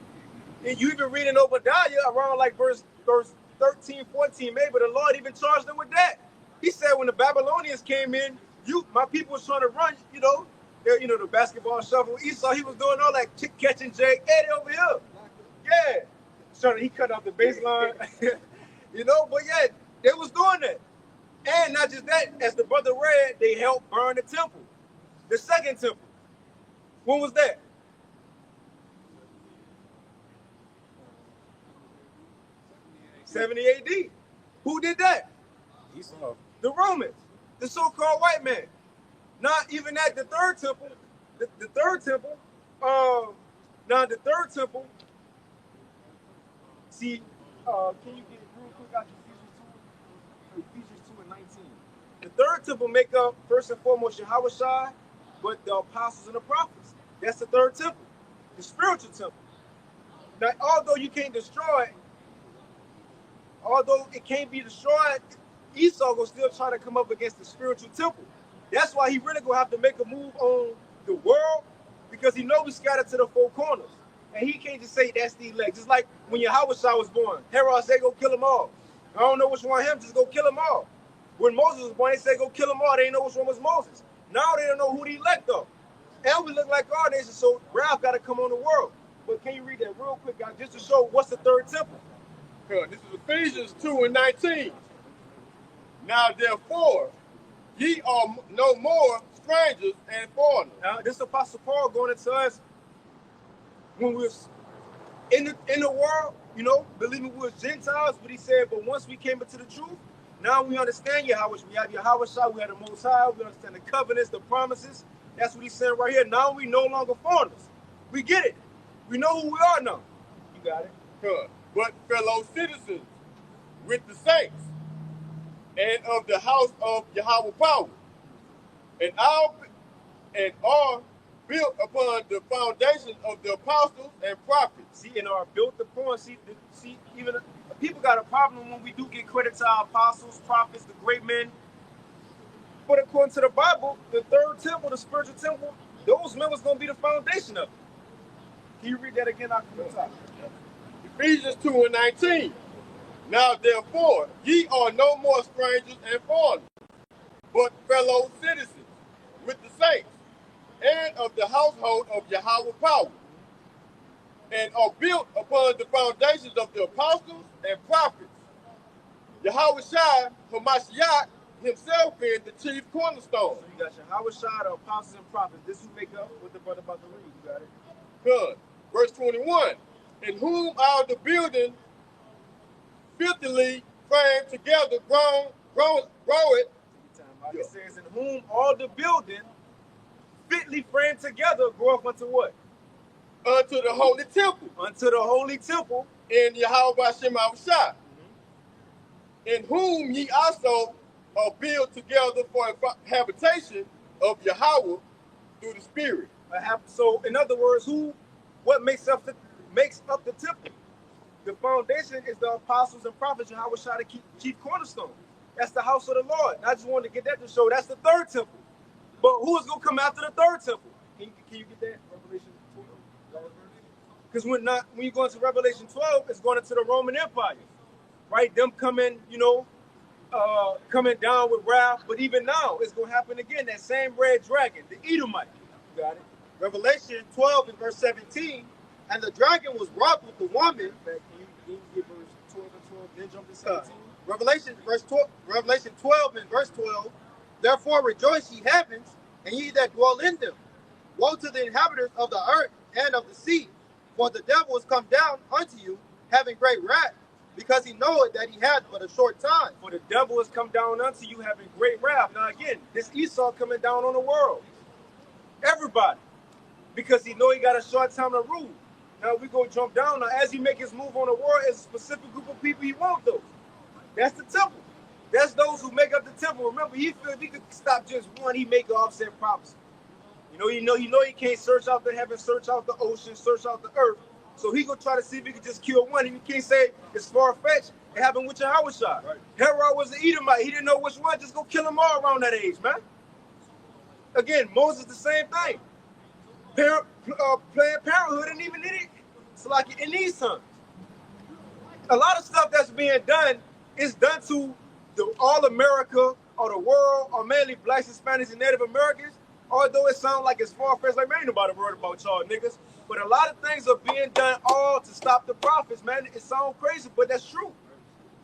And you even read in Obadiah around like verse 13, 14, maybe the Lord even charged them with that. He said when the Babylonians came in, my people was trying to run, the basketball shuffle. Esau, he was doing all that catching Jake Eddie over here. Yeah. He cut off the baseline. But yeah, they was doing that. And not just that, as the brother read, they helped burn the temple. The second temple. When was that? 70 AD. Who did that? Esau. The Romans. The so-called white man. Not even at the third temple. The third temple. The third temple. See, can you get it real quick out Ephesians 2 and 19? The third temple make up, first and foremost, Yahushua, but the apostles and the prophets. That's the third temple. The spiritual temple. Now, although you can't destroy it, although it can't be destroyed, Esau will still try to come up against the spiritual temple. That's why he really gonna have to make a move on the world, because he knows we scattered to the four corners. And he can't just say that's the elect. Just like when Yahushua was born, Herod said go kill them all. I don't know which one him, just go kill them all. When Moses was born, they said go kill them all. They didn't know which one was Moses. Now they don't know who the elect are. And we look like our nation, so wrath got to come on the world. But can you read that real quick, guys, just to show what's the third temple? This is Ephesians 2 and 19. Now therefore, ye are no more strangers and foreigners. Now, this Apostle Paul going into us when we was in the world, believing we was Gentiles, but he said, but once we came into the truth, now we understand Yahweh. We have Yahushua, we have the Most High, we understand the covenants, the promises. That's what he's saying right here. Now we no longer foreigners. We get it. We know who we are now. You got it. But fellow citizens with the saints and of the house of Yahweh power, and are built upon the foundation of the apostles and prophets. See, and are built upon. See, even people got a problem when we do get credit to our apostles, prophets, the great men. But according to the Bible, the third temple, the spiritual temple, those men was going to be the foundation of it. Can you read that again out from the top? Ephesians 2 and 19. Now therefore, ye are no more strangers and foreigners, but fellow citizens with the saints and of the household of Yahweh power, and are built upon the foundations of the apostles and prophets. Yahushua Hamashiach himself being the chief cornerstone. So you got Yahushua, the apostles and prophets. This who make up what the brother about to read. You got it? Good. Verse 21. In whom all the building fitly framed together grow it. It says, in whom all the building fitly framed together grow up unto what? Unto the holy temple. Unto the holy temple. In Yahweh Shemawashah. In whom ye also are built together for a habitation of Yahweh through the Spirit. So, in other words, what makes up the temple? The foundation is the apostles and prophets. Yahweh shot to keep cornerstone. That's the house of the Lord. And I just wanted to get that to show that's the third temple. But who is going to come after the third temple? Can you get that? Revelation 12. Because when you go into Revelation 12, it's going into the Roman Empire, right? Them coming, coming down with wrath. But even now, it's going to happen again. That same red dragon, the Edomite. You got it? Revelation 12 and verse 17. And the dragon was wrought with the woman. Can you get verse 12 and 12, then jump to 17? Revelation 12 and verse 12. Therefore rejoice, ye heavens, and ye that dwell in them. Woe to the inhabitants of the earth and of the sea, for the devil is come down unto you, having great wrath, because he knoweth that he had but a short time. For the devil has come down unto you, having great wrath. Now again, this Esau coming down on the world. Everybody. Because he know he got a short time to rule. Now we go jump down. Now as he make his move on the world, it's a specific group of people he want those. That's the temple. That's those who make up the temple. Remember, he feel if he could stop just one, he make an offset prophecy. He know he can't search out the heavens, search out the ocean, search out the earth. So he gonna try to see if he can just kill one. And you can't say it's far-fetched. It happened with Yahushua. Right. Herod was an Edomite. He didn't know which one. Just go kill them all around that age, man. Again, Moses, the same thing. Planned Parenthood, and even in it, it's like in these times. A lot of stuff that's being done is done to all America or the world, or mainly blacks, Hispanics, and Native Americans. Although it sounds like it's far-fetched, like, man, ain't nobody worried about y'all niggas. But a lot of things are being done all to stop the prophets, man. It sounds crazy, but that's true.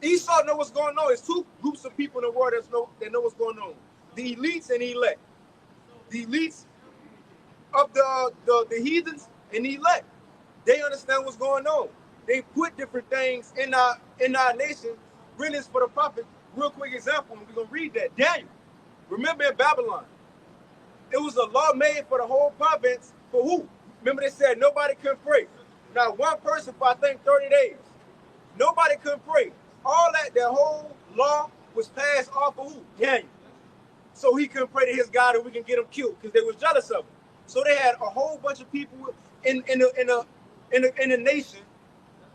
Esau know what's going on. There's two groups of people in the world that know what's going on. The elites and the elect. The elites of the heathens and the elect. They understand what's going on. They put different things in our nation, really is for the prophet. Real quick example, and we're going to read that. Daniel, remember in Babylon, it was a law made for the whole province. For who? Remember they said nobody could pray. Not one person for, I think, 30 days. Nobody could pray. All that whole law was passed off of who? Daniel. So he couldn't pray to his God and we can get him killed because they was jealous of him. So they had a whole bunch of people in the nation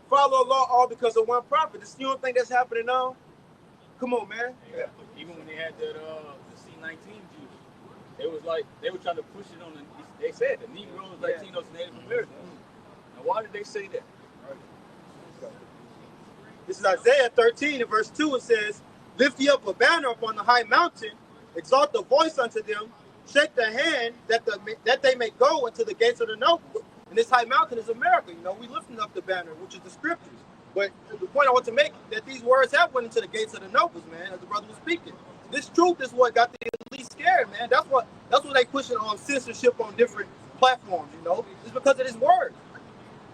follow a law all because of one prophet. You don't think that's happening now? Come on, man. Yeah. Even when they had the C-19 Jews, it was like they were trying to push it on they said the Negroes, Latinos, Native Americans. Now why did they say that? This is Isaiah 13 and verse 2. It says, lift ye up a banner upon the high mountain, exalt the voice unto them, shake the hand that they may go into the gates of the noble. And this high mountain is America. You know, we lifting up the banner, which is the scriptures. But the point I want to make that these words have went into the gates of the nobles, man, as the brother was speaking. This truth is what got the elite scared, man. That's what they pushing on censorship on different platforms, you know. It's because of this word.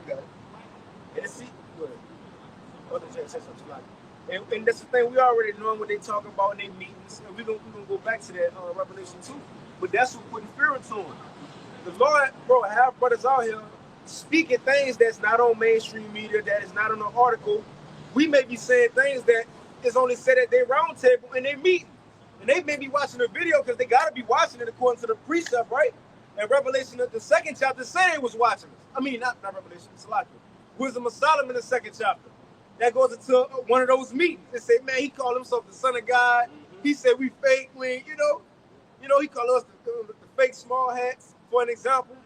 You got it. And see, and that's the thing, we already know what they talking about in their meetings, and we're gonna go back to that Revelation 2. But that's what putting fear into them. The Lord, bro, have brothers out here speaking things that's not on mainstream media, that is not on an article. We may be saying things that is only said at their round table in their meeting. And they may be watching a video because they got to be watching it according to the precept, right? And Revelation, the second chapter, said it was watching us. I mean, not Revelation, it's like Wisdom of Solomon, the second chapter. That goes into one of those meetings. They say, man, he called himself the son of God. He said we fake, you know, he called us the fake small hats, for an example.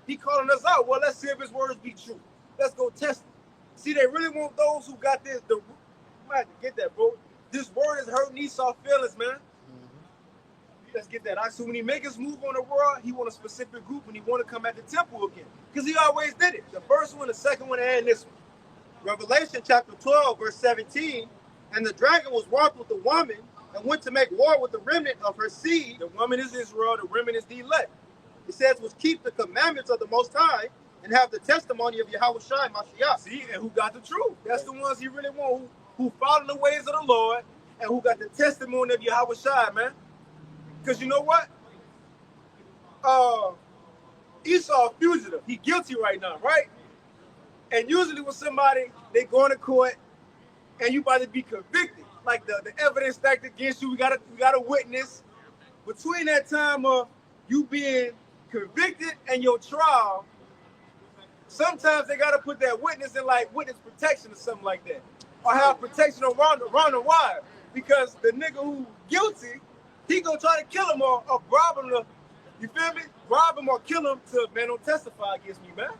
He calling us out. Well, let's see if his words be true. Let's go test it. See, they really want those who got this. You might have to get that, bro. This word is hurting Esau's feelings, man. Let's get that. So when he make his move on the world, he want a specific group and he want to come at the temple again. Because he always did it. The first one, the second one, and this one. Revelation chapter 12, verse 17. And the dragon was wroth with the woman and went to make war with the remnant of her seed. The woman is Israel, the remnant is the elect. It says, was keep the commandments of the Most High and have the testimony of Yahushua and Mashiach. See, and who got the truth? That's the ones he really want, who follow the ways of the Lord and who got the testimony of Yahushua, man. Because you know what? Esau a fugitive. He guilty right now, right? And usually with somebody, they go into court and you about to be convicted. Like the evidence stacked against you, we got a witness. Between that time of you being convicted and your trial, sometimes they got to put that witness in like witness protection or something like that. Or have protection around the wire. Because the nigga who guilty, he gonna try to kill him or rob him to, you feel me? Rob him or kill him to, man, don't testify against me, man.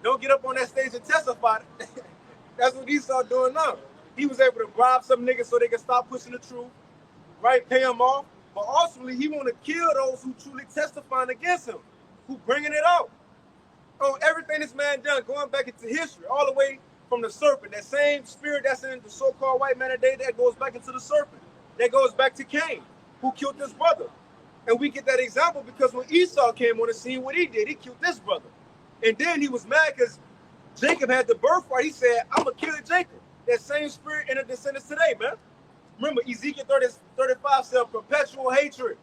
Don't get up on that stage and testify. That's what Esau doing now. He was able to bribe some niggas so they can stop pushing the truth, right? Pay him off. But ultimately, he want to kill those who truly testifying against him, who bringing it out. On everything this man done, going back into history, all the way from the serpent, that same spirit that's in the so-called white man today, that goes back into the serpent. That goes back to Cain, who killed this brother. And we get that example because when Esau came on the scene, what he did, he killed this brother. And then he was mad because Jacob had the birthright. He said, I'm going to kill Jacob. That same spirit in the descendants today, man. Remember, Ezekiel 35 said perpetual hatred.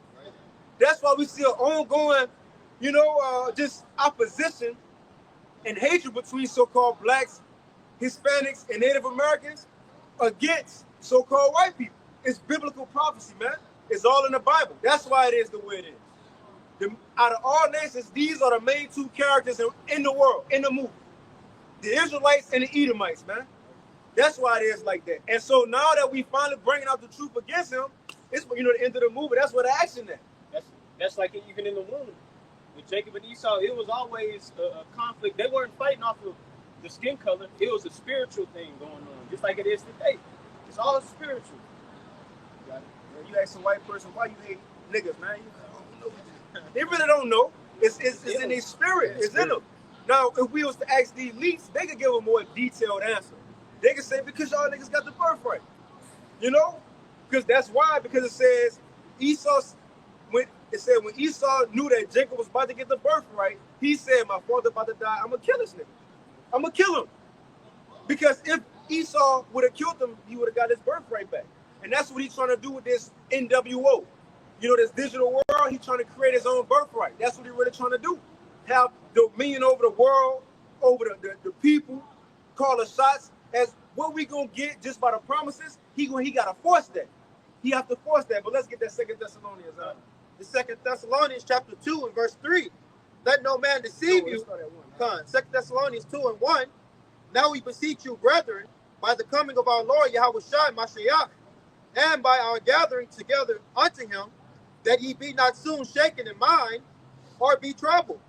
That's why we see an ongoing, just opposition and hatred between so-called blacks, Hispanics, and Native Americans against so-called white people. It's biblical prophecy, man. It's all in the Bible. That's why it is the way it is. Out of all nations, these are the main two characters in the world, in the movie. The Israelites and the Edomites, man. That's why it is like that. And so now that we finally bringing out the truth against him, it's the end of the movie. That's what the action is. That's like even in the womb with Jacob and Esau. It was always a conflict. They weren't fighting off of the skin color. It was a spiritual thing going on, just like it is today. It's all spiritual. You ask a white person, why you hate niggas, man? They really don't know. It's in their spirit. It's in them. Now, if we was to ask the elites, they could give a more detailed answer. They could say, because y'all niggas got the birthright. Because that's why. Because it says when Esau knew that Jacob was about to get the birthright, he said, my father about to die, I'm gonna kill this nigga. I'm gonna kill him. Because if Esau would have killed him, he would have got his birthright back. And that's what he's trying to do with this NWO. This digital world, he's trying to create his own birthright. That's what he's really trying to do. Have dominion over the world, over the people, call the shots. As what we gonna get just by the promises, he gotta force that. He have to force that. But let's get that 2 Thessalonians out. The 2 Thessalonians chapter 2 and verse 3. Let no man deceive you. 2 Thessalonians 2 and 1. Now we beseech you, brethren, by the coming of our Lord Yahushua Mashiach, and by our gathering together unto him, that ye be not soon shaken in mind, or be troubled,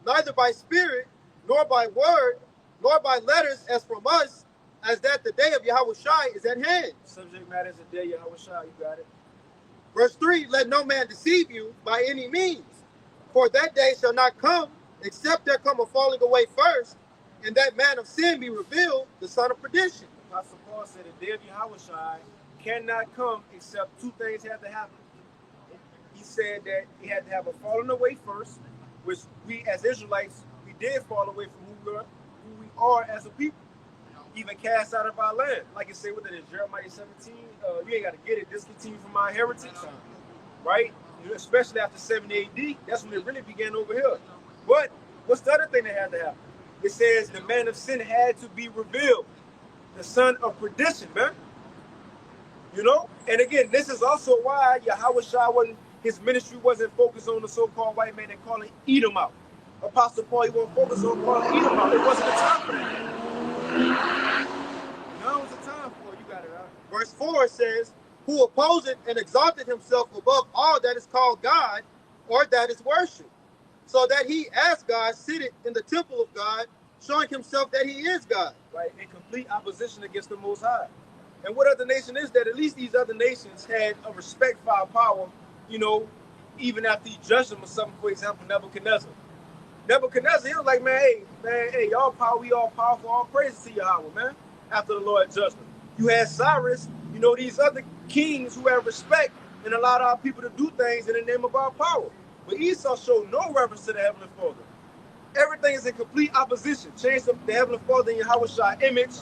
neither by spirit, nor by word, nor by letters as from us, as that the day of Yahushua is at hand. Subject matter is the day of Yahushua, you got it. Verse 3, let no man deceive you by any means, for that day shall not come, except there come a falling away first, and that man of sin be revealed, the son of perdition. Apostle Paul said the day of Yahushua cannot come except two things have to happen. He said that he had to have a falling away first, which we as Israelites, we did fall away from who we are as a people, even cast out of our land. Like it said within Jeremiah 17, you ain't got to get it, discontinue from our heritage, right? Especially after 70 AD, that's when it really began over here. But what's the other thing that had to happen? It says the man of sin had to be revealed, the son of perdition, man. And again, this is also why Yahushua his ministry wasn't focused on the so-called white man and calling Edom out. Apostle Paul, he wasn't focused on calling Edom out. It wasn't a time for that. Now was a time for it. You got it out. Verse 4 says, who opposeth and exalted himself above all that is called God, or that is worship, so that he as God sitteth in the temple of God, showing himself that he is God. Right, in complete opposition against the Most High. And what other nation is that? At least these other nations had a respect for our power, even after he judged them or something. For example, Nebuchadnezzar, he was like, hey, y'all power, we all powerful, all praises to Yahweh, man. After the Lord judged them. You had Cyrus, these other kings who had respect and allowed our people to do things in the name of our power. But Esau showed no reverence to the Heavenly Father. Everything is in complete opposition. Changed the Heavenly Father in Yahweh's image,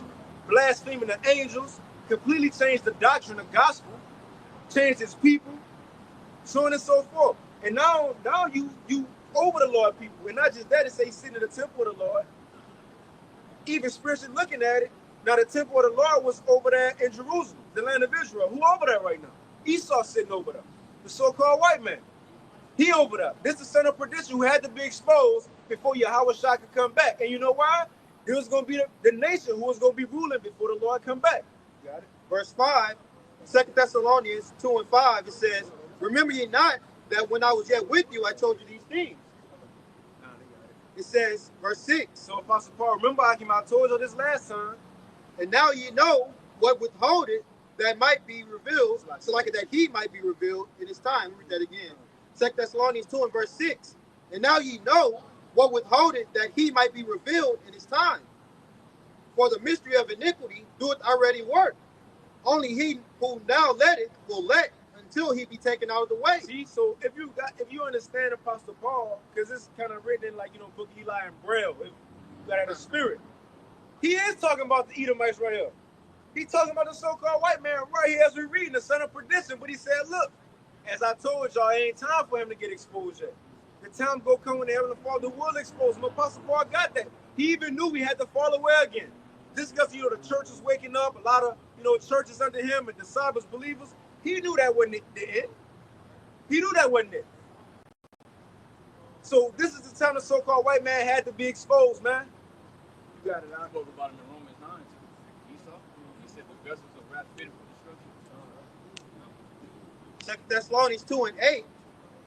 blaspheming the angels, completely changed the doctrine of gospel, changed his people, so on and so forth. And now you over the Lord people. And not just that, it says he's sitting in the temple of the Lord. Even spiritually looking at it, now the temple of the Lord was over there in Jerusalem, the land of Israel. Who over there right now? Esau sitting over there. The so-called white man. He over there. This is the son of perdition who had to be exposed before Yahushua could come back. And you know why? It was going to be the nation who was going to be ruling before the Lord come back. Got it? Verse 5, 2 Thessalonians 2 and 5, it says, remember ye not that when I was yet with you, I told you these things. It says, verse 6. So Apostle Paul, remember I told you this last time. And now ye know what withholdeth that might be revealed, so like it that he might be revealed in his time. Read that again. 2 Thessalonians 2 and verse 6. And now ye know what withholdeth that he might be revealed in his time. For the mystery of iniquity doeth already work. Only he who now letteth will let until he be taken out of the way. See, so if you understand Apostle Paul, because it's kind of written in Book of Eli and Braille, if you got out of spirit. He is talking about the Edomites right here. He's talking about the so-called white man right here as we read, the son of perdition. But he said, look, as I told y'all, it ain't time for him to get exposed yet. The time will come when the Heavenly Father will expose him. Apostle Paul got that. He even knew we had to fall away again. Just because, the church was waking up, a lot of, churches under him and disciples, believers, he knew that wasn't the end. He knew that wasn't it. So this is the time the so-called white man had to be exposed, man. You got it, I spoke about him in Romans 9. Vessels of wrath fitted for destruction. 2 Thessalonians 2:8.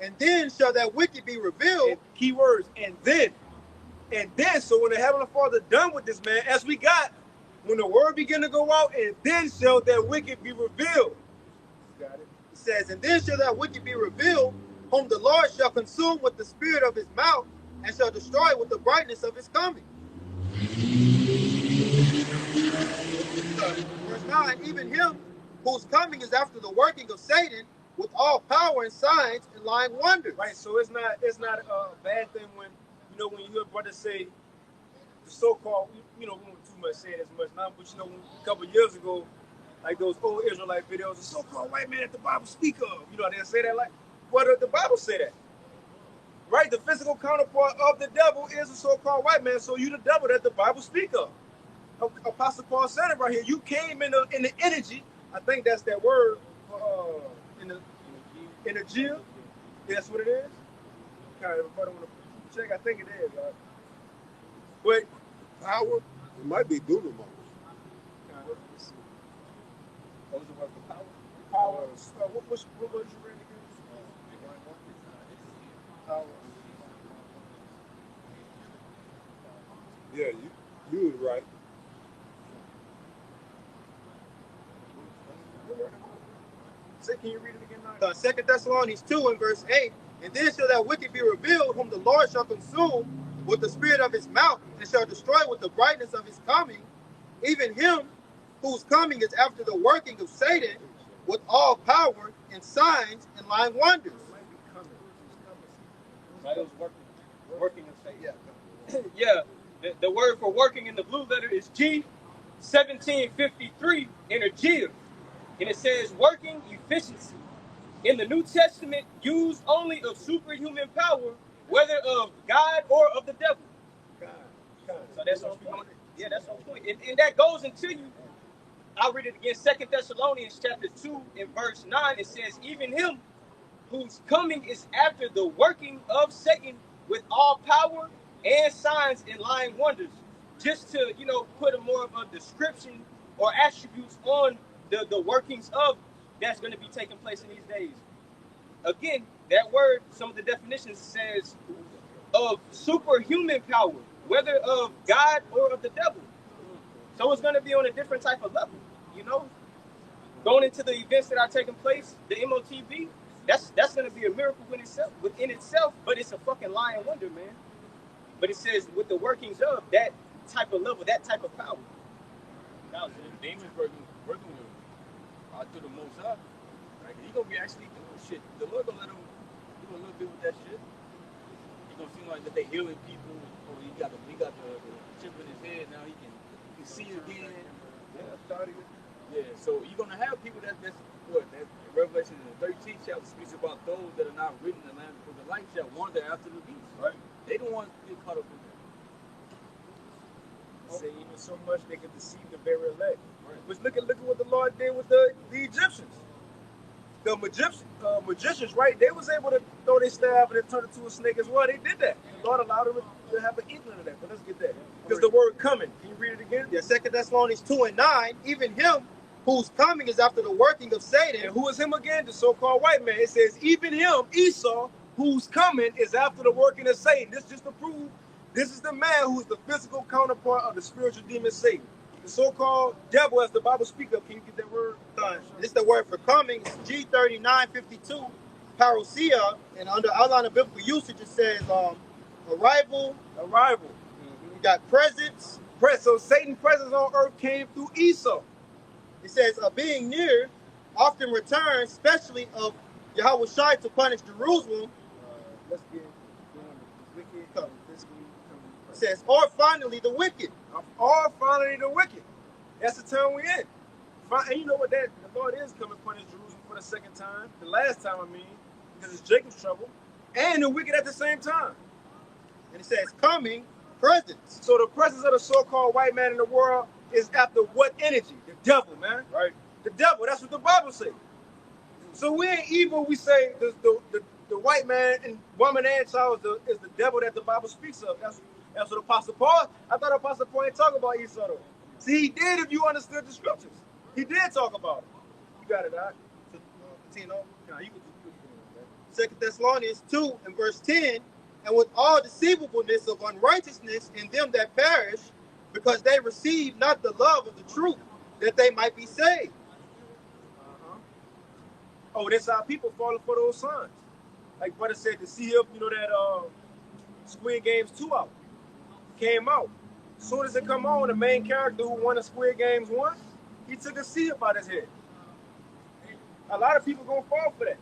And then shall that wicked be revealed. And key words, and then. So when the Heavenly Father done with this man, as we got, when the word begin to go out, and then shall that wicked be revealed. Got it. It says, and then shall that wicked be revealed, whom the Lord shall consume with the spirit of his mouth, and shall destroy with the brightness of his coming. Verse 9, even him whose coming is after the working of Satan, with all power and signs and lying wonders. Right, so it's not a bad thing when when you hear brothers say the so-called, we won't too much say it as much now, but a couple of years ago, like those old Israelite videos, the so-called white man that the Bible speak of. You know, they say that like, well, the Bible say that. Right, the physical counterpart of the devil is a so-called white man, so you the devil that the Bible speak of. Apostle Paul said it right here. You came in the energy. I think that's that word in the Gym. That's what it is. Kind of, everybody want to check. I think it is. Right? But Power? It might be Dunamos. kind of, let's see. Those are what the power. Power. What was you reading again? Power. Yeah, you was right. Say, can you read it again now? 2 Thessalonians 2 and verse 8, and then shall that wicked be revealed, whom the Lord shall consume with the spirit of his mouth, and shall destroy with the brightness of his coming, even him whose coming is after the working of Satan, with all power and signs and lying wonders. Right, it was working of Satan. Yeah, the word for working in the blue letter is G, 1753 in a G, and it says working efficiency. In the New Testament, used only of superhuman power, whether of God or of the devil. So that's on point. Yeah, that's on point. And that goes into you. I'll read it again. 2 Thessalonians chapter 2 and verse 9. It says, even him whose coming is after the working of Satan with all power and signs and lying wonders. Just to, put a more of a description or attributes on the workings of that's going to be taking place in these days. Again, that word, some of the definitions says of superhuman power, whether of God or of the devil. So it's going to be on a different type of level, Going into the events that are taking place, the MOTB, that's going to be a miracle within itself, but it's a fucking lying wonder, man. But it says with the workings of that type of level, that type of power. Now, so the demons working with to the Most High. Right? He gonna be actually doing shit. The Lord gonna let him do a little bit with that shit. He gonna seem like that they healing people, or he got the chip in his head. Now he can see again. Yeah. So you're gonna have people that's what that Revelation in the 13th chapter speaks about those that are not written in the land before the light shall wander after the beast. Right. They don't want to get caught up in that. Say even so much they can deceive the very elect. Right. But look at what the Lord did with the Egyptians. The magicians, right? They was able to throw their staff and it turned into a snake as well. They did that. The Lord allowed them to have an inkling of that. But let's get that. Because the word coming. Can you read it again? Yeah, 2 Thessalonians 2 and 9, even him whose coming is after the working of Satan. And who is him again? The so-called white man. It says, even him, Esau, whose coming is after the working of Satan. This just to prove this is the man who's the physical counterpart of the spiritual demon Satan. The so-called devil, as the Bible speaks of. Can you get that word? This is the word for coming. It's G3952, parousia, and under outline of biblical usage, it says arrival. You got presence. So Satan's presence on earth came through Esau. It says being near, often returns, especially of Yahweh Shai to punish Jerusalem. Let's get wicked coming. It says, or finally the wicked. Or finally the wicked. That's the time we're in. And you know what the Lord is coming to punish Jerusalem for the second time. The last time, because it's Jacob's trouble. And the wicked at the same time. And it says coming, presence. So the presence of the so-called white man in the world is after what energy? The devil, man. Right. The devil. That's what the Bible says. So we ain't evil. We say the white man and woman and child is the devil that the Bible speaks of. That's what Apostle Paul. I thought Apostle Paul ain't talking about Esau though. See, he did if you understood the scriptures. He did talk about it. You got it, Doc. Continue on. Nah, you can Second Thessalonians 2 and verse 10, and with all deceivableness of unrighteousness in them that perish, because they receive not the love of the truth, that they might be saved. Oh, that's how people falling for those signs. Like brother said, to see him, you know that Squid Games 2 out came out. As soon as it come on, the main character who won the Squid Games 1, he took a sea about his head. A lot of people gonna fall for that.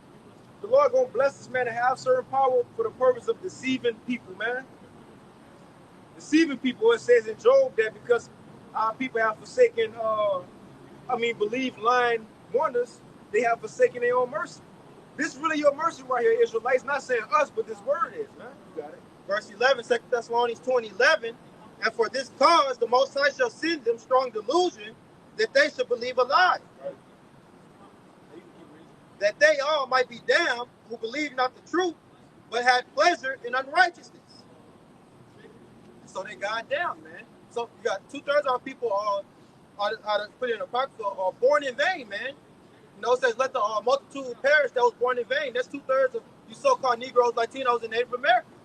The Lord gonna bless this man to have certain power for the purpose of deceiving people, man. Deceiving people. It says in Job that because our people have forsaken, believe lying wonders, they have forsaken their own mercy. This is really your mercy right here, Israelites. Not saying us, but this word is, man. You got it. Verse 11, 2 Thessalonians 2 and 11, and for this cause the Most High shall send them strong delusion, that they should believe a lie. Right. That they all might be damned who believe not the truth, but had pleasure in unrighteousness. So they got down, man. So you got 2/3 of our people are put in Apocrypha are born in vain, man. You know, it says, let the multitude perish that was born in vain. That's 2/3 of you so-called Negroes, Latinos, and Native Americans.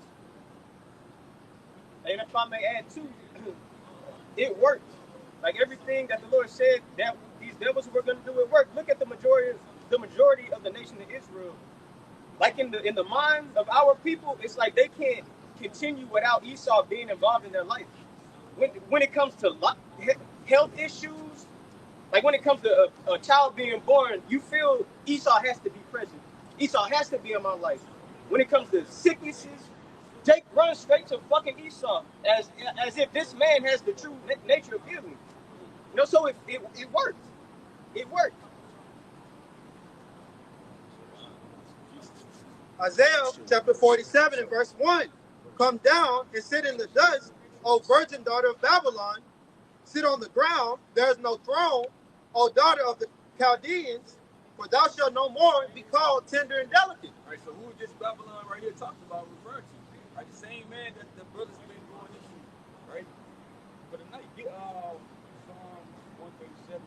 And if I may add too, it worked. Like everything that the Lord said that these devils were going to do, it worked. Look at the majority of the nation of Israel. Like in the minds of our people, it's like they can't continue without Esau being involved in their life. When it comes to health issues, like when it comes to a child being born, you feel Esau has to be present. Esau has to be in my life. When it comes to sicknesses, Jake runs straight to fucking Esau as if this man has the true nature of healing. You know, so it worked. It worked. Isaiah chapter 47 and verse 1. Come down and sit in the dust, O virgin daughter of Babylon. Sit on the ground, there is no throne, O daughter of the Chaldeans, for thou shalt no more be called tender and delicate. All right, so who is this Babylon right here talked about referring to? Right, the same man that the brothers been going into, right? For the night, get Psalm 137.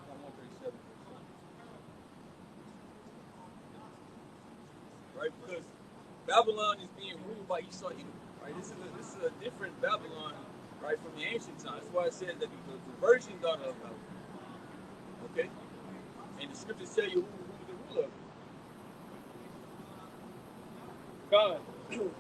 Psalm 137. Right, because Babylon is being ruled by Esau. Right, this is a different Babylon, right, from the ancient times. That's why it says that the virgin daughter of Babylon. Okay, and the scriptures tell you who the ruler of it. God. 137.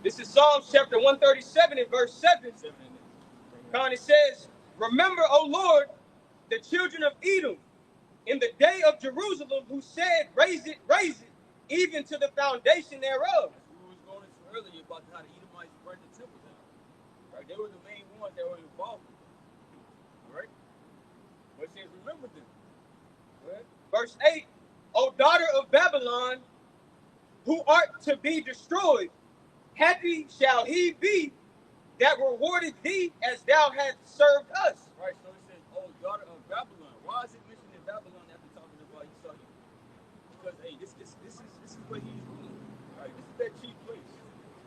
This is Psalms chapter 137 and verse 7. God, it says, remember, O Lord, the children of Edom, in the day of Jerusalem, who said, raise it, even to the foundation thereof. We was going into earlier about how the Edomites burned the temple down. Right? They were the main ones that were involved in it. All right? But it says, remember them. Right? Verse 8, O daughter of Babylon, who art to be destroyed, happy shall he be that rewarded thee as thou hast served us. Right, so it says, oh, daughter of Babylon. Why is it mentioning Babylon after talking about Esau? Because, hey, this is where he's ruling. Right, this is that chief place.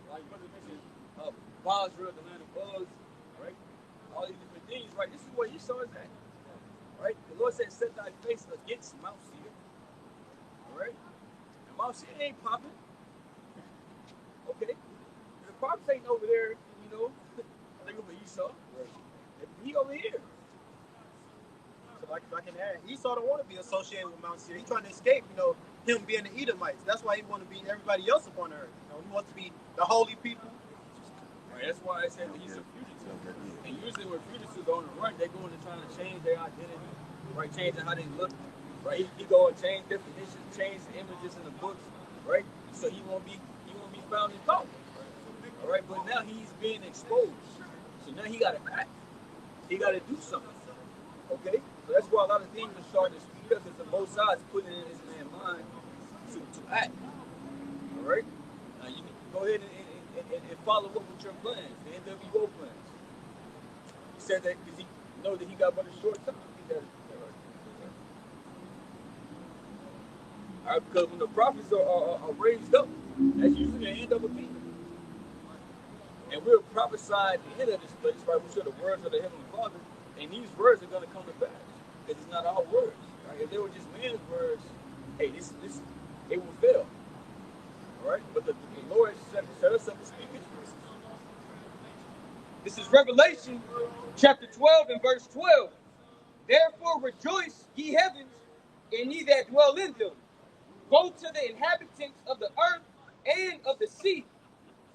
Like brother mentioned, Basra, the land of Buzz, right? All these different things, right? This is where Esau is at. Right? The Lord said, set thy face against Mount Seir. All right? And Mount Seir ain't popping. Okay. The prophets ain't over there, you know. I think over Esau. Right. He over here. So like I can add, Esau don't want to be associated with Mount Seir. He's trying to escape, you know, him being the Edomites. That's why he want to be everybody else upon earth. You know, he wants to be the holy people. Right, that's why I said that he's a fugitive. And usually when fugitives are on the run, they go into trying to change their identity, right? Changing how they look. Right? He go and change definitions, change the images in the books, right? So he won't be found in thought. All right, but now he's being exposed. So now he got to act. He got to do something. Okay? So that's why a lot of things are starting to speed up, because the both sides putting it in his man's mind to act. All right? Now you can go ahead and follow up with your plans, the NWO plans. He said that because he know that he got but a short time. All Right? Because when the prophets are raised up, that's usually the end of a kingdom. And we're prophesying the end of this place, right? We share the words of the Heavenly Father, and these words are going to come to pass. Because it's not our words. Right? If they were just man's words, hey, this it will fail. All right? But the Lord set us up to speak his words. This is Revelation chapter 12 and verse 12. Therefore rejoice, ye heavens, and ye that dwell in them. Go to the inhabitants of the earth and of the sea,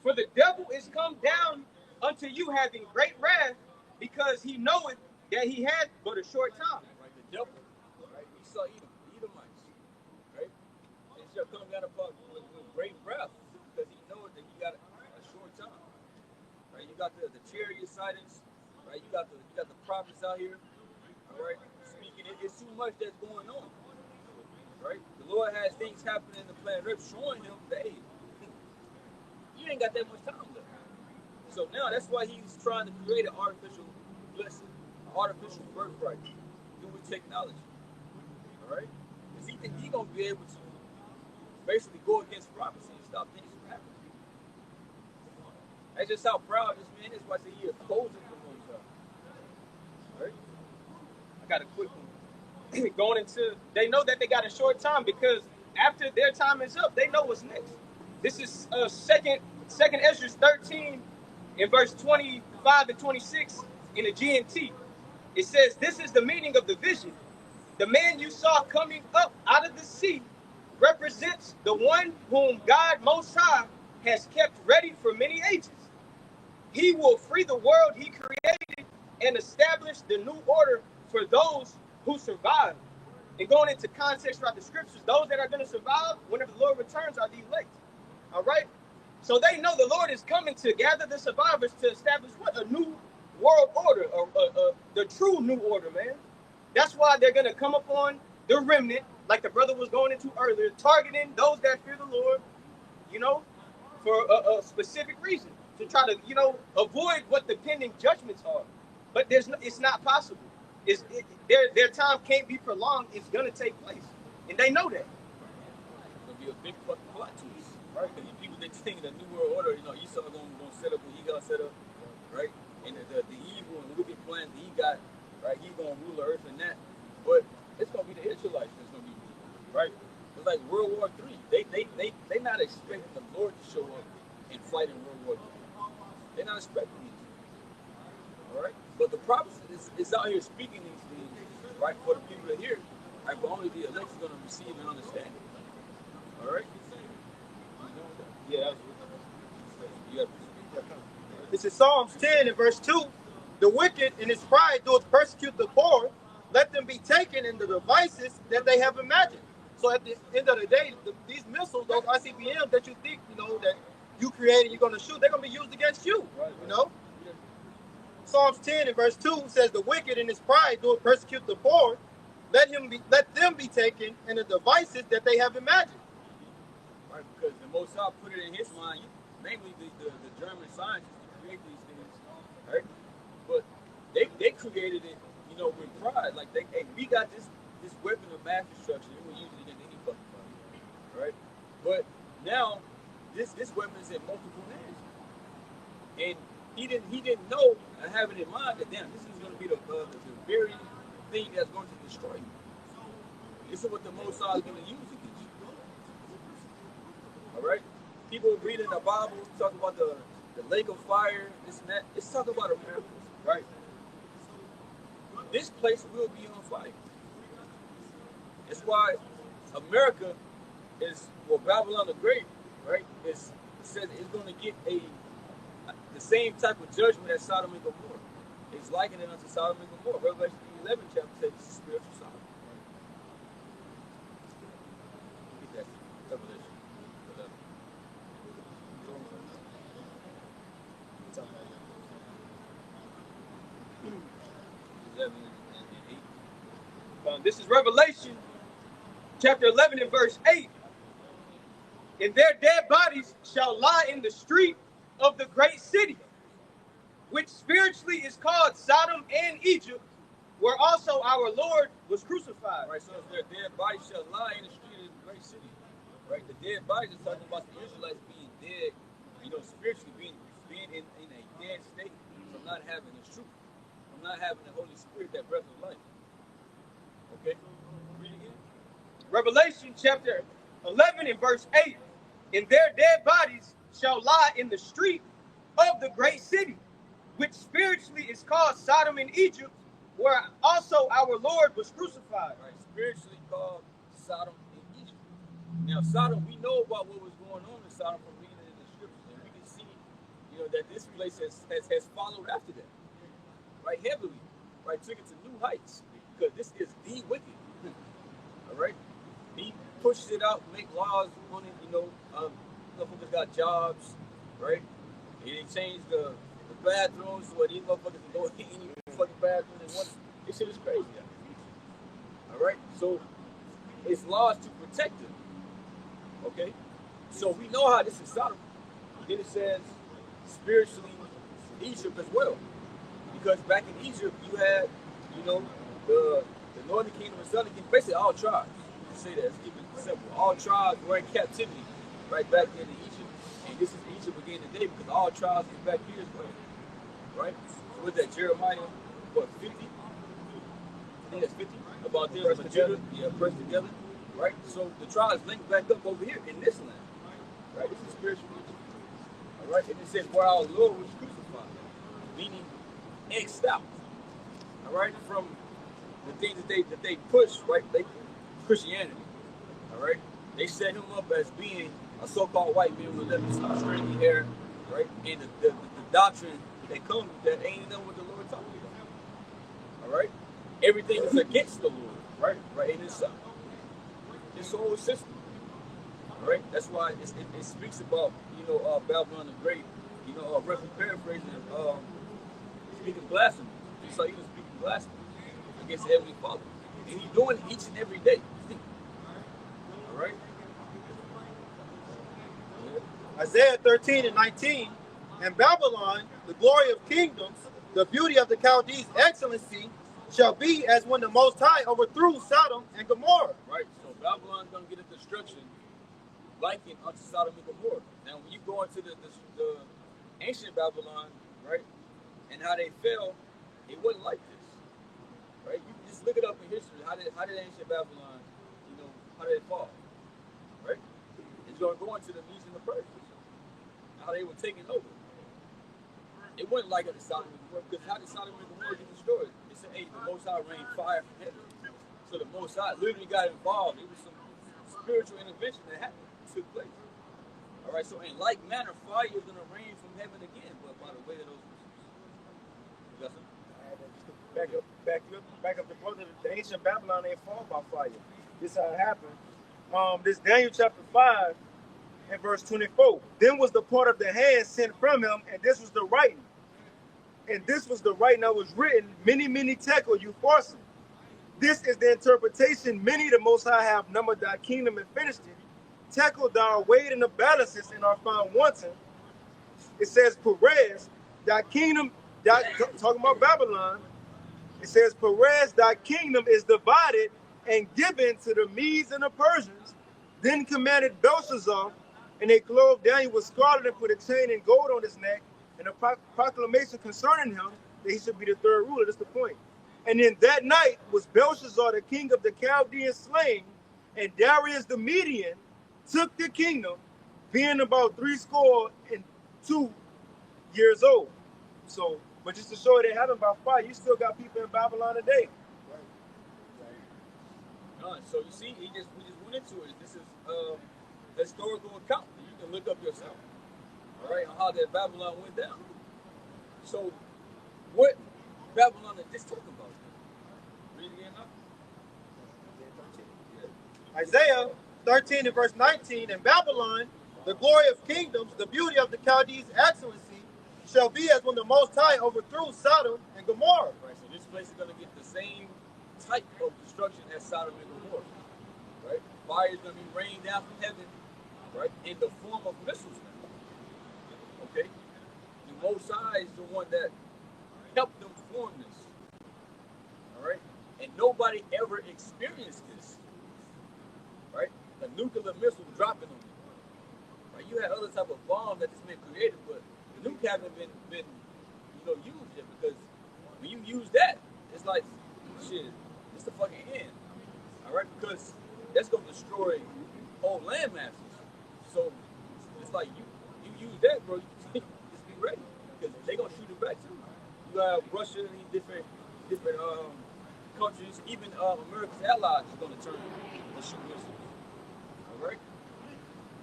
for the devil is come down unto you having great wrath, because he knoweth that he hath but a short time. Right? The devil, right? He saw Edomites, right? And shall come down upon with great wrath, because he knoweth that he got a short time. Right? You got the chariot sightings, right? You got the prophets out here, all right, speaking. It's too much that's going on. Right? The Lord has things happening in the planet Earth showing him that, hey, you ain't got that much time left. So now that's why he's trying to create an artificial blessing, an artificial birthright through technology. All right? Because he thinks he's going to be able to basically go against prophecy and stop things from happening. That's just how proud this man is. Why he opposes the Most High. Right? I got a quick one. Going into, they know that they got a short time, because after their time is up, they know what's next. This is second Ezra 13 in verse 25 and 26 in the GNT. It says, this is the meaning of the vision. The man you saw coming up out of the sea represents the one whom God Most High has kept ready for many ages. He will free the world he created and establish the new order for those who survive. And going into context throughout the scriptures, those that are going to survive whenever the Lord returns are the elect. All right? So they know the Lord is coming to gather the survivors to establish what? A new world order, the true new order, man. That's why they're going to come upon the remnant, like the brother was going into earlier, targeting those that fear the Lord, you know, for a specific reason, to try to, you know, avoid what the pending judgments are. But it's not possible. Their time can't be prolonged. It's going to take place. And they know that. It's going to be a big fucking plot twist, right? Because people, they think the New World Order, you know, Esau going to set up what he got set up, right? And the evil and wicked plans that he got, right? He's going to rule the earth and that. But it's going to be the Israelites that's going to be ruling, right? It's like World War III. They not expecting the Lord to show up and fight in World War III. They're not expecting it. All right? But the prophet is out here speaking these things, right, for the people to hear, right, but only the elect is going to receive and understand it. All right? Yeah. This is Psalms 10 and verse 2. The wicked in his pride doeth persecute the poor. Let them be taken in the devices that they have imagined. So at the end of the day, these missiles, those ICBMs that you think, you know, that you created, you're going to shoot, they're going to be used against you, you know? Psalms 10 and verse 2 says, the wicked in his pride doeth persecute the poor. Let them be taken in the devices that they have imagined. Right, because the Most High put it in his mind, namely the German scientists to create these things, right? But they created it, you know, with pride. Like, hey, we got this weapon of mass destruction, and we'll use it against any fucking body, right? But now, this weapon is in multiple hands. And he didn't know and have it in mind that, damn, this is going to be the very thing that's going to destroy you. This is what the Most High is going to use against you. All right? People read in the Bible, talk about the lake of fire, this and that. It's talking about America, right? This place will be on fire. That's why America is, well, Babylon the Great, right? It says it's going to get the same type of judgment as Sodom and Gomorrah. It's likened it unto Sodom and Gomorrah. Revelation 11 chapter says it's a spiritual Sodom. That's Revelation 11. 11 and 8. This is Revelation chapter 11 and verse 8. And their dead bodies shall lie in the street of the great city, which spiritually is called Sodom and Egypt, where also our Lord was crucified. Right, so their dead bodies shall lie in the street great city, right? The dead bodies are talking about the Israelites being dead, spiritually being in a dead state from not having the truth, from not having the Holy Spirit, that breath of life. Okay, read again. Revelation chapter 11 and verse 8. And their dead bodies shall lie in the street of the great city, which spiritually is called Sodom and Egypt, where also our Lord was crucified. Right, spiritually called Sodom and Egypt. Now, Sodom, we know about what was going on in Sodom from reading it in the scriptures, and we can see, that this place has followed after that, right, heavily, right, took it to new heights, because this is the wicked. All right, he pushes it out, make laws on it. Motherfuckers got jobs, right? And they changed the bathrooms so these motherfuckers can go in any fucking bathroom they want. This shit is crazy. All right, so it's laws to protect them. Okay, so we know how this is Sodom. Then it says spiritually Egypt as well, because back in Egypt you had, the northern kingdom and southern kingdom, basically all tribes. You say that, let's keep it simple. All tribes were in captivity right back then in Egypt, and this is Egypt again today because all tribes is back here as well, right? So with that Jeremiah, 50? I think that's 50 about them pressed together. Yeah, pressed together, right? So the tribes linked back up over here in this land, right? This is spiritual Egypt, all right? And it says where our Lord was crucified, meaning X'd out, all right, from the things that they push, right? Christianity, all right? They set him up as being a so-called white man with some stringy hair, right? And the doctrine that comes with that ain't know what the Lord talking about, all right? Everything is against the Lord, right? Right in this whole system, all right? That's why it speaks about, Babylon the Great, roughly paraphrasing, speaking blasphemy. Just like he was speaking blasphemy against the Heavenly Father. And he's doing it each and every day. All right? Yeah. Isaiah 13 and 19. And Babylon, the glory of kingdoms, the beauty of the Chaldees' excellency, shall be as when the Most High overthrew Sodom and Gomorrah. Right. So Babylon's going to get a destruction likened unto Sodom and Gomorrah. Now, when you go into the ancient Babylon, right, and how they fell, it wasn't like this. Right? You can just look it up in history. How did ancient Babylon, how did it fall? Right? It's going to go into the Medes and the Persians. How they were taking over. It wasn't like it in Sodom and Gomorrah, because how did Sodom and Gomorrah get destroyed? It said, hey, the Most High rained fire from heaven. So the Most High literally got involved. It was some spiritual intervention that took place. All right, so in like manner, fire is going to rain from heaven again, but by the way of those Justin? Back up the brother. The ancient Babylon ain't fall by fire. This is how it happened. This Daniel chapter 5 and verse 24. Then was the part of the hand sent from him, and this was the writing. And this was the writing that was written, many, many tekel, you farson. This is the interpretation. Many the Most High have numbered thy kingdom and finished it. Tekel thou weighed in the balances and are found wanting. It says, Perez, thy kingdom, talking about Babylon. It says, Perez, thy kingdom is divided and given to the Medes and the Persians. Then commanded Belshazzar, and they clothed Daniel with scarlet and put a chain and gold on his neck, and a proclamation concerning him that he should be the third ruler. That's the point. And in that night was Belshazzar, the king of the Chaldeans, slain, and Darius the Median took the kingdom, being about 62 years old. So, but just to show it happened by fire, you still got people in Babylon today. So you see, we just went into it. This is historical account that you can look up yourself. All right, on how that Babylon went down. So, what Babylon is this talking about? Read it again now. Isaiah 13 and verse 19. And Babylon, the glory of kingdoms, the beauty of the Chaldees' excellency, shall be as when the Most High overthrew Sodom and Gomorrah. Right, so this place is going to get the same type of destruction as Sodom and Gomorrah. Right, fire is going to be rained down from heaven, right, in the form of missiles now. Okay, the Most High is the one that helped them form this. All right, and nobody ever experienced this. Right, the nuclear missile dropping on you. Right? You had other type of bombs that this man created, but the nuke haven't been used yet, because when you use that, it's like shit. It's the fucking end. All right, because that's gonna destroy whole land masses. So it's like you use that, bro. You just be ready, because they gonna shoot it back too. You have Russia and these different countries, even America's allies is gonna turn and shoot missiles. All right.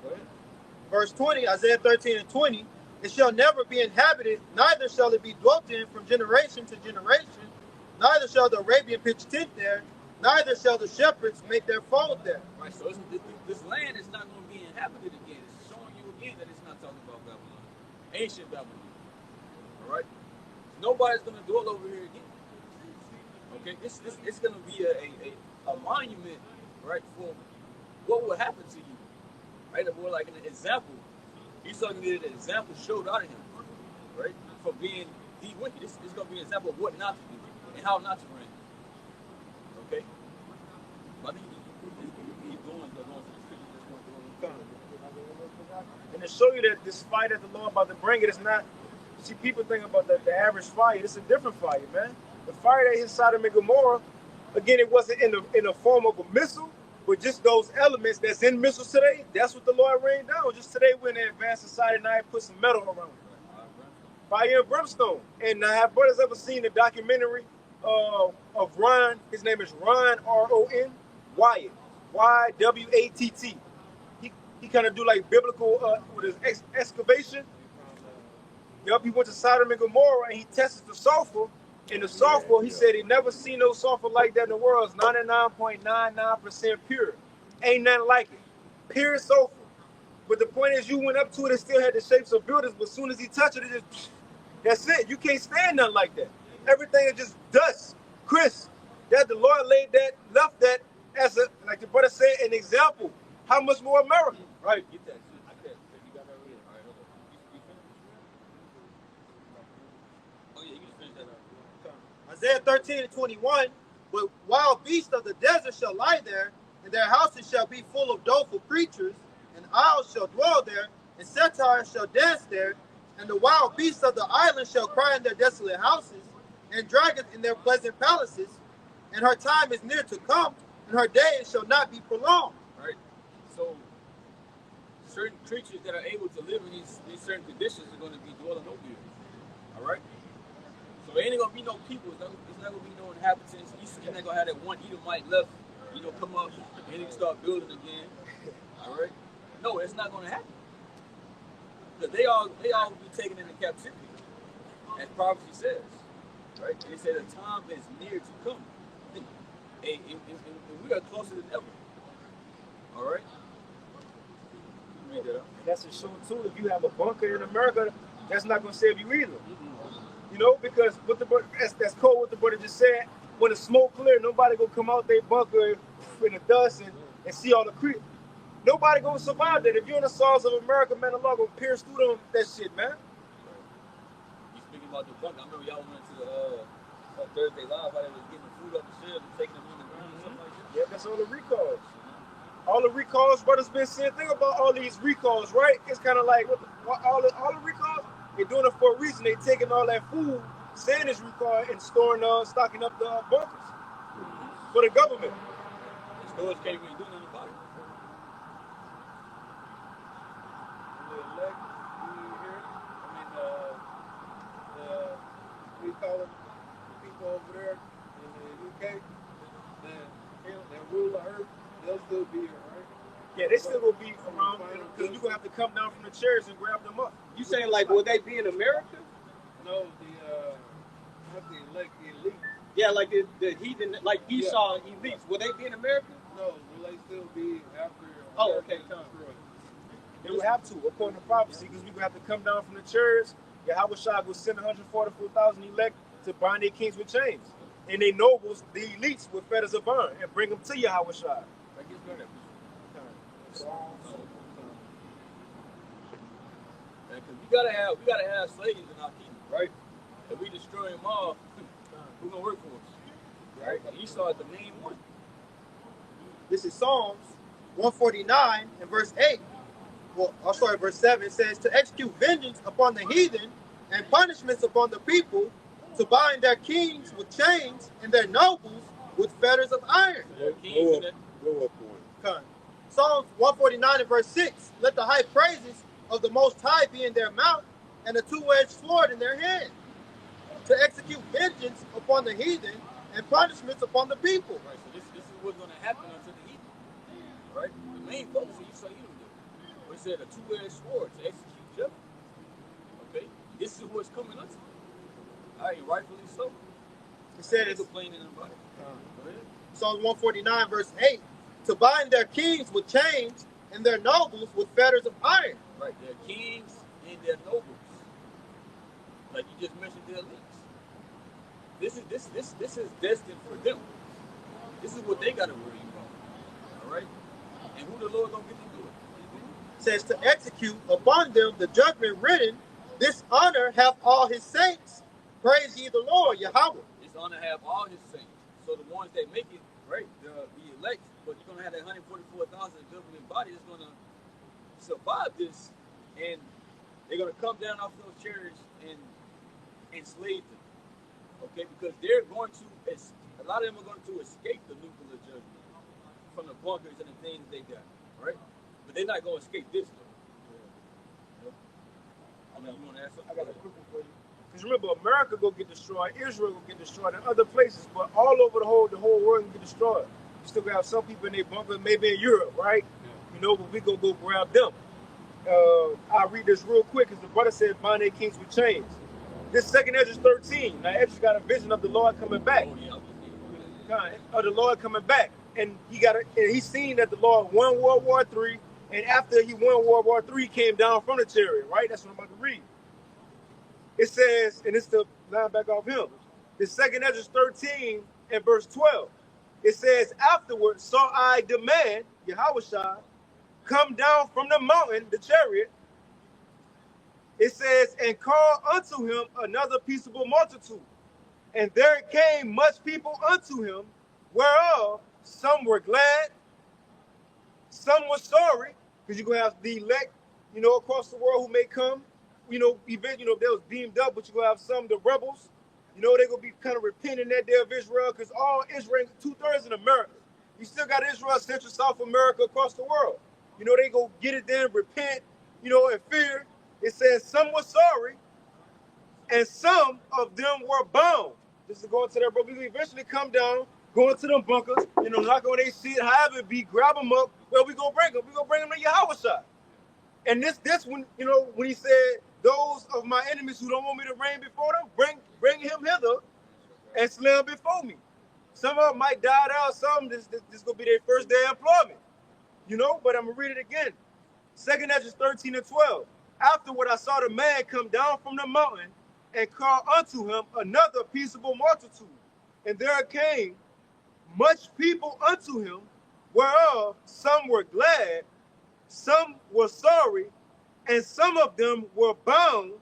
Go ahead. Verse 20, Isaiah 13 and 20, it shall never be inhabited, neither shall it be dwelt in from generation to generation, neither shall the Arabian pitch tent there, neither shall the shepherds make their fold there. Right, so this land is not going to be inhabited again. It's showing you again that it's not talking about Babylon, ancient Babylon. All right, nobody's going to dwell over here again. Okay, it's going to be a monument, right, for what will happen to you, right? More like an example. Esau can get an example showed out of him, right, for being the wicked. It's going to be an example of what not to do and how not to reign. Okay, but I think he's going to the scripture. And to show you that this fire that the Lord about to bring it is not. See, people think about the average fire. It's a different fire, man. The fire that hit Sodom and Gomorrah, again, it wasn't in the form of a missile, but just those elements that's in missiles today. That's what the Lord rained down. Just today, when they advanced society, and I put some metal around it. Fire and brimstone. And now, have brothers ever seen the documentary of Ron? His name is Ron, R-O-N, Wyatt, Y-W-A-T-T. He kind of do like biblical with his excavation. Yup, he went to Sodom and Gomorrah and he tested the sulfur. And the sulfur, he said he never seen no sulfur like that in the world. It's 99.99% pure. Ain't nothing like it. Pure sulfur. But the point is, you went up to it and still had the shapes of buildings, but as soon as he touched it, it just, that's it. You can't stand nothing like that. Everything is just dust, crisp. That the Lord laid that, left that as a, like the brother said, an example. How much more America? Right, get that. You got that ready. All right, hold on. You finished? Oh yeah, you can finish that up. Isaiah 13 and 21, but wild beasts of the desert shall lie there, and their houses shall be full of doleful creatures, and owls shall dwell there, and satyrs shall dance there, and the wild beasts of the island shall cry in their desolate houses, and dragons in their pleasant palaces, and her time is near to come, and her days shall not be prolonged. Right. So certain creatures that are able to live in these certain conditions are going to be dwelling over here. All right. So there ain't going to be no people. It's not going to be no inhabitants. You're not going to have that one Edomite left, come up and he can start building again. All right. No, it's not going to happen. Because they all will be taken into captivity, as prophecy says. Right. They say the time is near to come. And we are closer than ever. All right. Read that up. That's for sure too. If you have a bunker in America, that's not going to save you either. Mm-hmm. Because what that's cold. What the brother just said. When the smoke clear, nobody gonna come out their bunker in the dust and see all the creep. Nobody gonna survive that. If you're in the soils of America, man, the Lord gonna pierce through them that shit, man. You speaking about the bunker? I remember y'all went to the Thursday Live. How they was getting the food up the shelves and taking them on the ground and stuff like that. Yeah, that's all the recalls. All the recalls, brothers been saying. Think about all these recalls, right? It's kind of like all the recalls. They're doing it for a reason. They taking all that food, saying it's recall, and stocking up the bunkers for the government. The stores can't really do nothing about it. We call them the people over there in the UK that rule the earth, they'll still be here, right? Yeah, they still gonna be around because you're gonna have to come down from the chairs and grab them up. You saying like, will they be in America? No, not the elect, the elite. Yeah, like the heathen, like Esau elites. Will they be in America? No, will they still be after? Oh, okay, come. They will have to, according to prophecy, because we're gonna have to come down from the chairs. Yahweh Shah will send 144,000 elect to bind their kings with chains, and their nobles, the elites, with fetters of iron, and bring them to Yahweh Shah. Because we gotta have slaves in our kingdom, right? If we destroy them all, who's gonna work for us? Right? And Esau is the main one. This is Psalms 149 and verse 8. Well, I'll start at verse 7. It says, to execute vengeance upon the heathen and punishments upon the people, to bind their kings with chains and their nobles with fetters of iron. Go up one. Okay. Psalms 149 and verse 6. Let the high praises of the Most High be in their mouth and a two-edged sword in their hand, to execute vengeance upon the heathen and punishments upon the people. Right, so this is what's going to happen unto the heathen. Right? The main focus is Esau Edom did. But it said a two-edged sword to execute judgment. Okay? This is what's coming unto them. All right, rightfully so. It said it's complaining about it. Go ahead. Psalms 149 verse 8. To bind their kings with chains and their nobles with fetters of iron. Right, their kings and their nobles. Like you just mentioned, their elites. This is destined for them. This is what they got to worry about. All right, and who the Lord gonna get to do it? It says to execute upon them the judgment written. This honor hath all his saints. Praise ye the Lord, Yahweh. This honor have all his saints. So the ones that make it, right, the elect, but you're gonna have that 144,000 government body that's gonna survive this, and they're gonna come down off those chariots and enslave them. Okay, because they're going to, a lot of them are going to escape the nuclear judgment from the bunkers and the things they got, right? But they're not going to escape this though. Yeah. I mean, you want to ask something? I got a quick one for you. Because remember, America go get destroyed, Israel go get destroyed, and other places, but all over the whole world can get destroyed. You still gonna have some people in their bunkers, maybe in Europe, right? Yeah. You know, but we gonna go grab them. I'll read this real quick, because the brother said, bind their kings with chains. This second Ezra 13. Now Ezra got a vision of the Lord coming back. Of the Lord coming back, and he's seen that the Lord won World War III, and after he won World War III, he came down from the chariot. Right? That's what I'm about to read. It says, and it's the line back off him. The second Ezra 13 and verse 12. It says, afterwards saw I the man, Yahushua, come down from the mountain, the chariot. It says, and call unto him another peaceable multitude. And there came much people unto him, whereof some were glad, some were sorry, because you're going to have the elect, across the world who may come, event, they was beamed up, but you're going to have some, the rebels, they're going to be kind of repenting that day of Israel, because all Israel, 2/3 in America. You still got Israel, Central, South America, across the world. They go get it then, repent, in fear. It says some were sorry, and some of them were bound. Just to go into there, but we eventually come down, go into them bunkers, knock on their seat, however it be, grab them up. Well, we gonna bring them. We gonna bring them to Yahushua. And this when when he said, "Those of my enemies who don't want me to reign before them, bring him hither, and slay him before me." Some of them might die out. Some this gonna be their first day of employment, But I'm gonna read it again. 2 Ezra 13 and 12. Afterward, I saw the man come down from the mountain and call unto him another peaceable multitude. And there came much people unto him, whereof some were glad, some were sorry, and some of them were bound,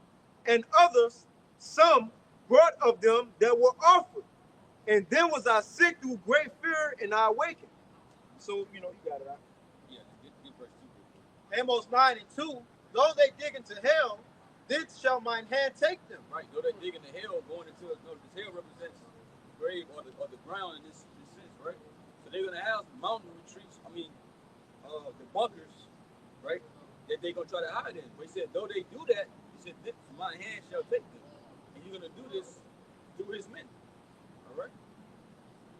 and others, some brought of them that were offered. And then was I sick through great fear, and I awakened. So, you got it out. Yeah, get verse 2. Amos 9 and 2. Though they dig into hell, thence shall mine hand take them. Right, though they dig into hell, going into this hell represents the grave or the ground in this sense, right? So they're gonna have mountain retreats. The bunkers, right? That they're gonna try to hide in. But he said, though they do that, he said, my hand shall take them, and you're gonna do this through his men. All right.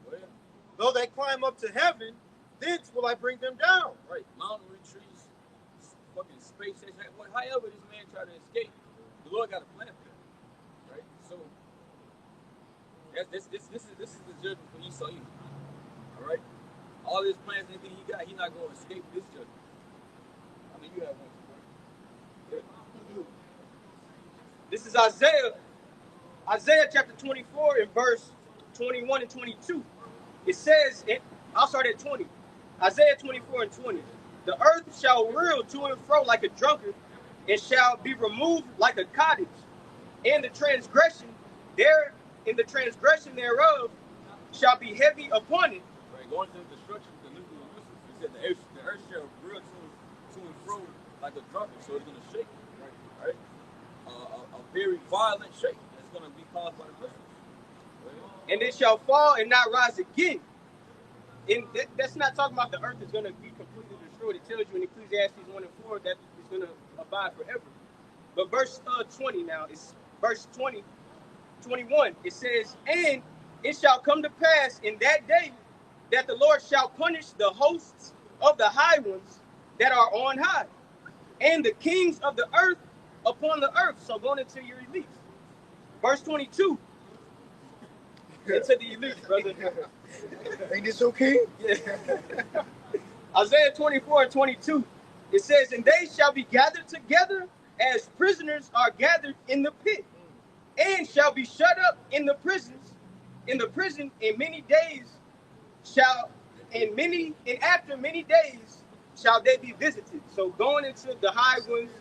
Go ahead. Though they climb up to heaven, thence will I bring them down. Right, mountain retreats. Fucking space station. However this man tried to escape, the Lord got a plan for that, right? So this is the judgment for Esau Edom. All right, all his plans and everything he got, he's not going to escape this judgment. I mean, you have one. Right? This is Isaiah chapter 24 and verse 21 and 22. It says, I'll start at 20. Isaiah 24 and 20. The earth shall reel to and fro like a drunkard, and shall be removed like a cottage. And the transgression thereof shall be heavy upon it. Right, going to the destruction of the nuclear missiles. He said the earth shall reel to and fro like a drunkard, so it's gonna shake, right? A very violent shake that's gonna be caused by the Christians. Right? And it shall fall and not rise again. And that's not talking about the earth is going to be completely destroyed. It tells you in Ecclesiastes 1 and 4 that it's going to abide forever. But verse 20 now, it's verse 20, 21. It says, and it shall come to pass in that day that the Lord shall punish the hosts of the high ones that are on high, and the kings of the earth upon the earth. So going into your elites. Verse 22. Into the elites, brother. Ain't this okay? Yeah. Isaiah 24 and 22. It says, and they shall be gathered together as prisoners are gathered in the pit, and shall be shut up in the prisons, in the prison in many days and after many days shall they be visited. So going into the high ones,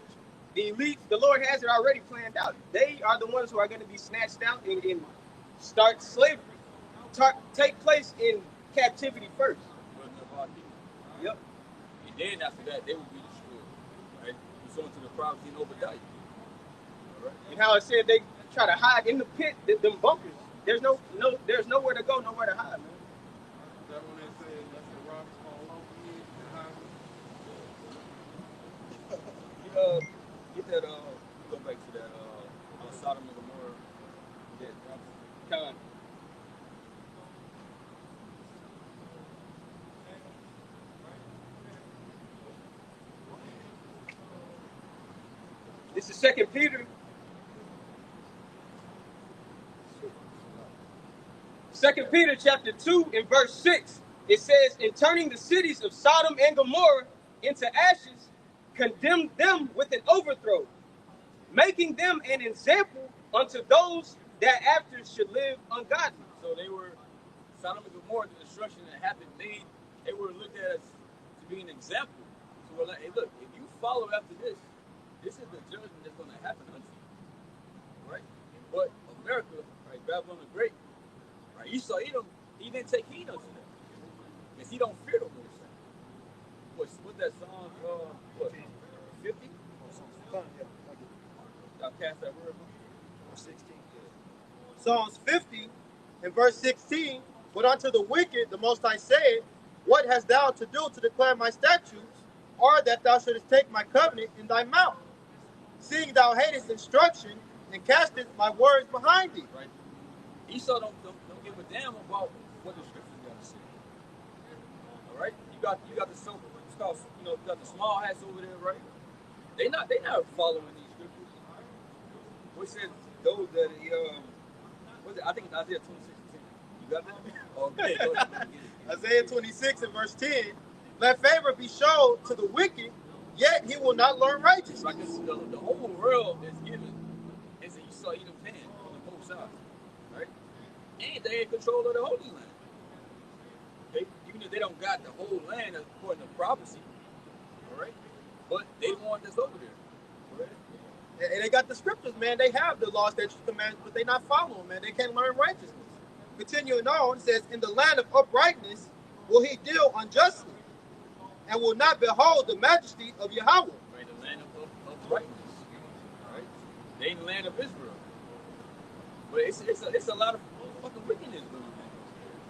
the elites, the Lord has it already planned out. They are the ones who are going to be snatched out and start slavery. Take place in captivity first. Yep. And then after that, they will be destroyed. Right? We saw into the prophecy in Obadiah. Right? And how it said they try to hide in the pit, them bunkers. There's nowhere to go, nowhere to hide, man. That when they say that's the rocks fall over Get that, go back to that, Sodom and Gomorrah. Con. This is 2 Peter. 2 Peter chapter 2 and verse 6. It says, in turning the cities of Sodom and Gomorrah into ashes, condemned them with an overthrow, making them an example unto those that after should live ungodly. So they were, Sodom and Gomorrah, the destruction that happened, they were looked at as to be an example. So we're like, hey, look, if you follow after this is the judgment that's going to happen unto you. Right? But America, right, Babylon the Great, right, Esau, he didn't take heed unto that. Because he don't fear the Most. What's that song, what, 50? Y'all cast that word, 16. Psalms 50 and verse 16, but unto the wicked the Most High said, what hast thou to do to declare my statutes, or that thou shouldest take my covenant in thy mouth? Seeing thou hatest instruction and castest my words behind thee. Right. Esau don't give a damn about what the scriptures got to say. All right. You got the so called, you got the small hats over there, right? They not following these scriptures. What says those that what's it? I think it's Isaiah 26:10. You got that? Okay. Go ahead. Isaiah 26 and verse 10. Let favor be shown to the wicked, yet he will not learn righteousness. Like the whole world is given. It's an Esau Edom hand on the both sides, right? And they in control of the Holy Land. Even if they don't got the whole land according to prophecy, all right? But they the one that's over there, right? And they got the scriptures, man. They have the laws, statutes, commandments, but they not following, man. They can't learn righteousness. Continuing on, it says, in the land of uprightness will he deal unjustly, and will not behold the majesty of Yahweh. Right, the land of uprightness. Right? They in the land of Israel. But it's a lot of fucking wickedness going on.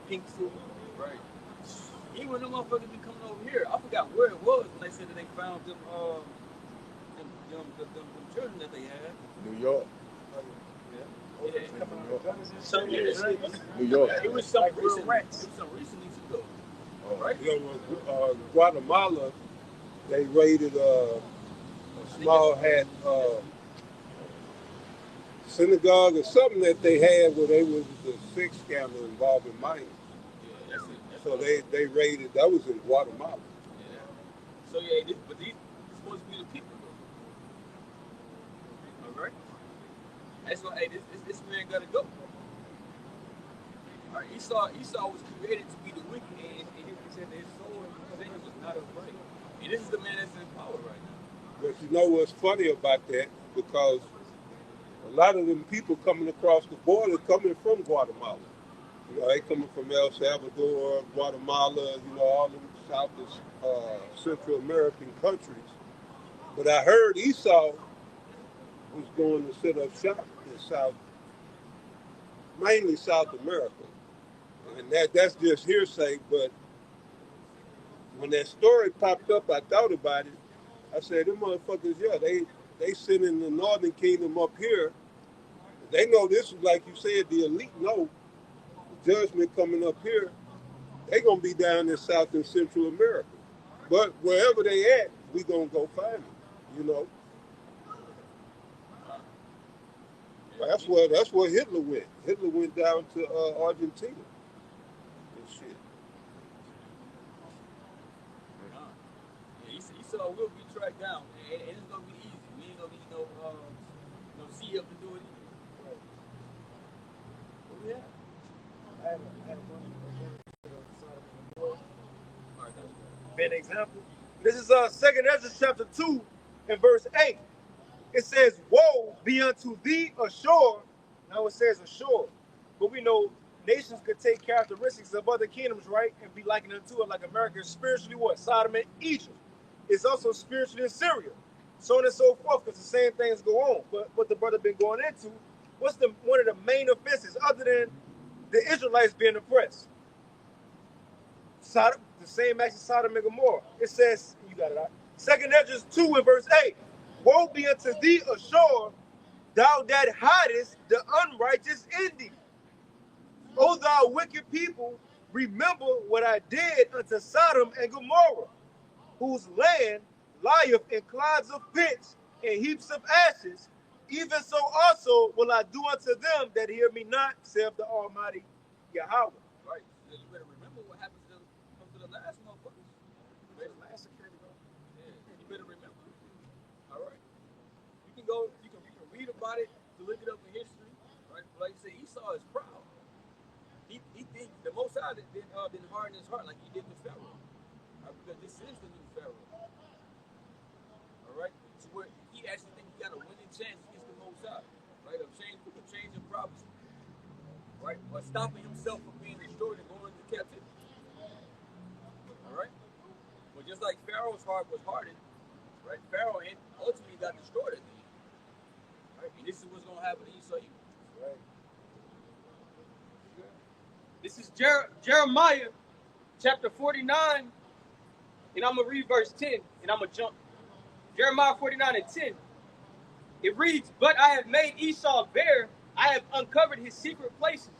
Pink suit, right? Even when them motherfuckers be coming over here, I forgot where it was when they said that they found them children that they had. New York. Yeah. So New York. It was some recently too, though. Right? You know, Guatemala, they raided a small hat synagogue or something that they had where they was the sex scandal involving minors. Yeah, that's it. So they raided. That was in Guatemala. Yeah. So yeah, but these supposed to be the people, though. All right. That's why, hey, this man gotta go. All right, Esau was created to be the wicked, and he said that his soul and his was not upright. And this is the man that's in power right now. But you know what's funny about that? Because a lot of them people coming across the border coming from Guatemala. You know, they coming from El Salvador, Guatemala, you know, all them South Central American countries. But I heard Esau was going to set up shop in South, mainly South America. And that's just hearsay, but when that story popped up, I thought about it. I said, them motherfuckers, yeah, they sending the Northern Kingdom up here. They know this is, like you said, the elite know the judgment coming up here. They gonna be down in South and Central America. But wherever they at, we gonna go find them, you know. That's where Hitler went. Hitler went down to Argentina and shit. Yeah, Esau will be tracked down, and it's gonna be easy. We ain't gonna need no sea up to do it either. What we have? I had an example. This is 2nd Ezra chapter 2 and verse 8. It says, woe be unto thee ashore. Now it says ashore. But we know nations could take characteristics of other kingdoms, right? And be likened unto it, like America is spiritually what? Sodom and Egypt. It's also spiritually in Syria. So on and so forth, because the same things go on. But what the brother been going into, what's one of the main offenses other than the Israelites being oppressed? Sodom, the same action Sodom and Gomorrah. It says, you got it right. 2nd Ezra 2 and verse 8. Woe be unto thee ashore, thou that hidest the unrighteous in thee. O thou wicked people, remember what I did unto Sodom and Gomorrah, whose land lieth in clouds of pits and heaps of ashes. Even so also will I do unto them that hear me not, saith the Almighty Yahweh. Right. You better remember what happened to the last motherfuckers. Yeah. You better remember. All right. You can read about it, to look it up in history. Right. Like you say, Esau is proud. He thinks the Most High didn't harden his heart like he did with Pharaoh. Right? Because this is the new Pharaoh. All right. So where he actually thinks he got a winning chance against the Most High. Right. Of changing prophecy. Right. Or stopping himself from being destroyed and going into captivity. All right. But just like Pharaoh's heart was hardened, right? Pharaoh ultimately got destroyed at the end. Right. And this is what's gonna happen to Esau. Right. This is Jeremiah chapter 49, and I'm going to read verse 10, and I'm going to jump. Jeremiah 49 and 10. It reads, but I have made Esau bare, I have uncovered his secret places,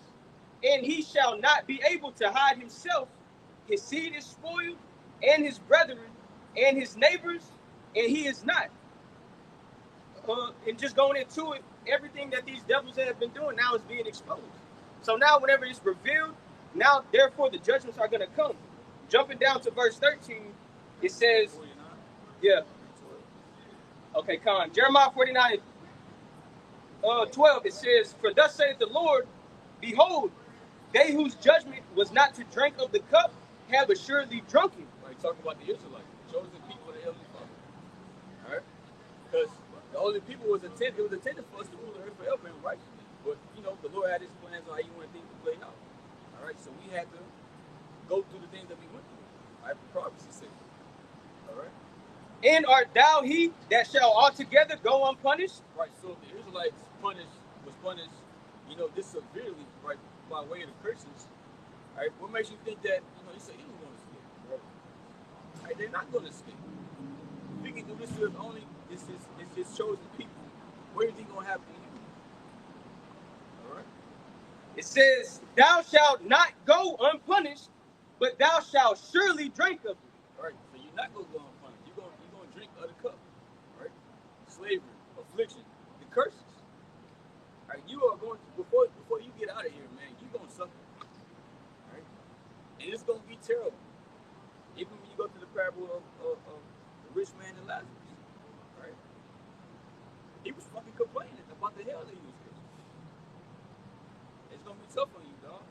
and he shall not be able to hide himself. His seed is spoiled, and his brethren, and his neighbors, and he is not. And just going into it, everything that these devils have been doing now is being exposed. So now whenever it's revealed, now therefore the judgments are going to come. Jumping down to verse 13, it says, yeah. Okay, Con. Jeremiah 49 12, it says, for thus saith the Lord, behold, they whose judgment was not to drink of the cup have assuredly drunken. Right, talking about the Israelites, the chosen people of the Heavenly Father. All right? Because the only people was intended for us to rule the earth forever in righteousness. But, you know, the Lord had his plans on how he wanted things to play out. All right? So we had to go through the things that we went through. All right? For prophecy's sake. All right? And art thou he that shall altogether go unpunished? Right. So the Israelites was punished, you know, this severely, right, by way of the curses. All right? What makes you think that, you know, he said he was going to escape? Right? All right? They're not going to escape. If we can do this to us only, this is chosen people. What do you think going to happen to you? It says, thou shalt not go unpunished, but thou shalt surely drink of it. Right. So you're not going to go unpunished. You're going to drink of the cup. Right? Slavery, affliction, the curses. All right. You are going to, before you get out of here, man, you're going to suffer. Right? And it's going to be terrible. Even when you go to the parable of the rich man and Lazarus. Right? He was fucking complaining about the hell that he was in. It's going to be tough on you, dog.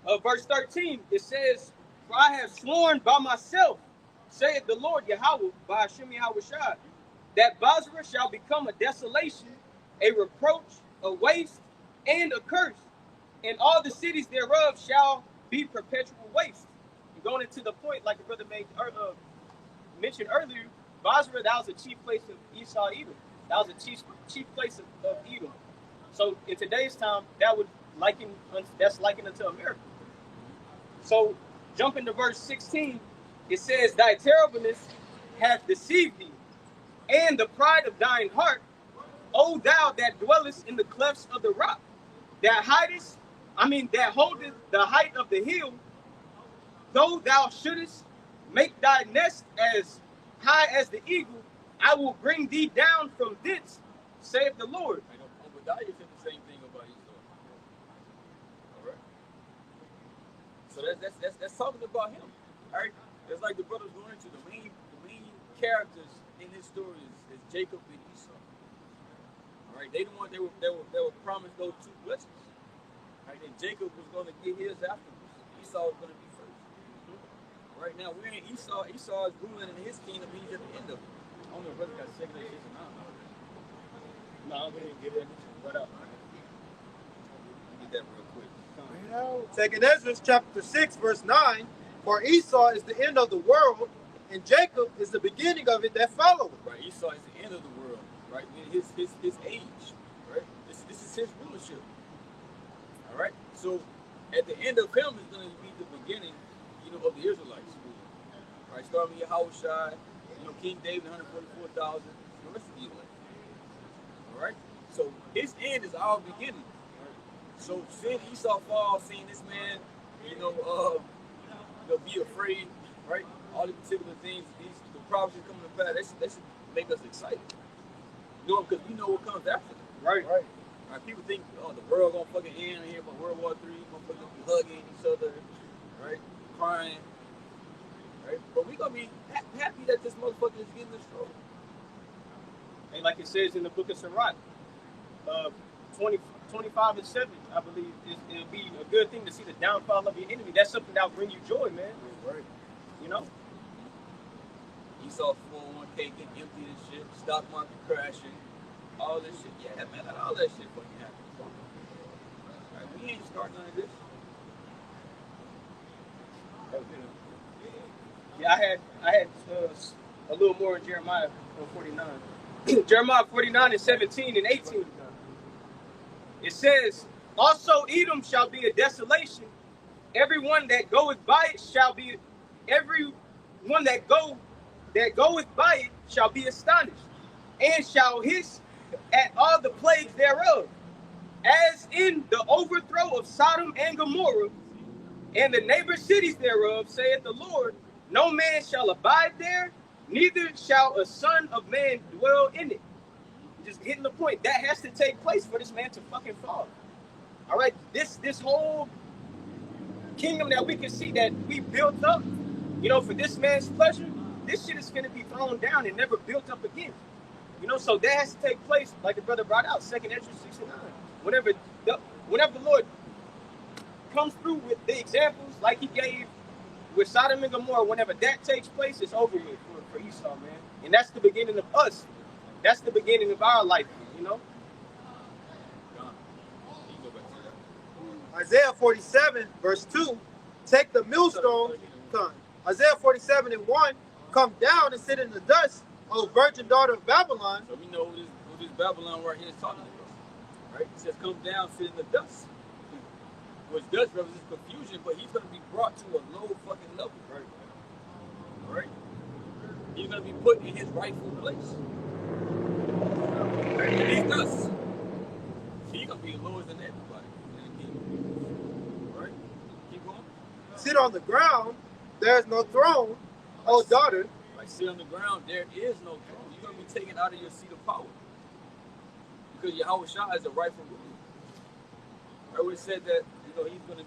Yep. Verse 13, it says, for I have sworn by myself, saith the Lord Yahweh, by Hashem Yahushua, that Basra shall become a desolation, a reproach, a waste, and a curse, and all the cities thereof shall be perpetual waste. going into the point, like the brother mentioned earlier, Basra, that was a chief place of Esau Edom. That was a chief place of Edom. So in today's time, that's likened unto America. So jumping to verse 16, it says, "Thy terribleness hath deceived thee, and the pride of thine heart, O thou that dwellest in the clefts of the rock, that holdeth the height of the hill, though thou shouldest make thy nest as high as the eagle, I will bring thee down from thence, saith the Lord." I know Obadiah said the same thing about Esau. All right. So that's talking about him. All right. It's like the brothers going into the main characters in his story is Jacob and Esau. All right. They the one they were promised those two blessings. All right. And Jacob was going to get his afterwards. Esau was going to be first. Right now we're in Esau. Esau is ruling in his kingdom. He's at the end of it. I don't know if brother got secular shit or not. No, we didn't get it. What up? Get that real quick. Second Ezra chapter 6, verse 9. For Esau is the end of the world, and Jacob is the beginning of it that followeth. Right, Esau is the end of the world. Right, his age. Right, this is his rulership. All right, so at the end of him is going to be the beginning, of the Israelites. Right, starting with Yahushua, King David, 144,000, the rest of the Israelites. All right, so his end is our beginning. So seeing Esau fall, seeing this man, be afraid, right? All the particular things, the prophecies coming to pass, that should make us excited. Because we know what comes after them. Right. Right. People think, the world gonna fucking end here by World War III, motherfuckers be hugging each other, right? Crying, right? But we gonna be happy that this motherfucker is getting destroyed. And like it says in the book of Sirach, 25 and 7, I believe, it'll be a good thing to see the downfall of your enemy. That's something that'll bring you joy, man. Right. Esau 401k getting empty and shit, stock market crashing, all this shit. Yeah, man, all that shit fucking happened. Right, we ain't starting none of this. Yeah, I had a little more in Jeremiah 49. Jeremiah 49 and 17 and 18. It says, "Also Edom shall be a desolation. Everyone that goeth by it shall be astonished, and shall hiss at all the plagues thereof, as in the overthrow of Sodom and Gomorrah, and the neighbor cities thereof, saith the Lord. No man shall abide there, neither shall a son of man dwell in it." Just hitting the point. That has to take place for this man to fucking fall. All right, this whole kingdom that we can see that we built up, for this man's pleasure, this shit is gonna be thrown down and never built up again. So that has to take place, like the brother brought out, 2nd Ezra 6 and 9. Whenever the Lord comes through with the examples like he gave with Sodom and Gomorrah, whenever that takes place, it's over with for Esau, man. And that's the beginning of us. That's the beginning of our life, Isaiah 47, verse 2. Take the millstone. Isaiah 47 and 1. Come down and sit in the dust, O virgin daughter of Babylon. So we know who this Babylon right here is talking about. Right? It says, come down, sit in the dust. Which does represent confusion, but he's going to be brought to a low fucking level. Right? He's going to be put in his rightful place. Right? And he's dust. He's going to be lower than everybody in the kingdom. Right? Keep going. Sit on the ground, there is no throne, O daughter. Right? Sit on the ground, there is no throne. You're going to be taken out of your seat of power. Because Yahushua is a rightful ruler. I always said that he's gonna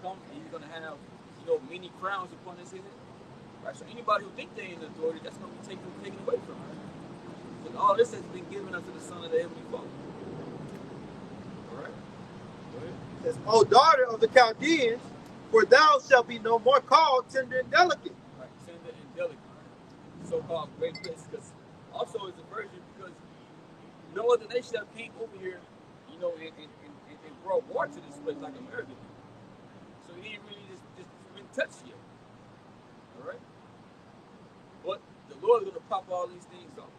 come and he's gonna have many crowns upon his head. Right? So anybody who thinks they're in authority, that's gonna be taken away from him. But all this has been given unto the Son of the Heavenly Father. All right. Go ahead. It says, O daughter of the Chaldeans, for thou shalt be no more called tender and delicate. Right, tender and delicate. So-called great place, because also it's a virgin, because no other nation that came over here, and brought war to this place like America did. So he ain't really just been touched yet. All right? But the Lord is going to pop all these things off.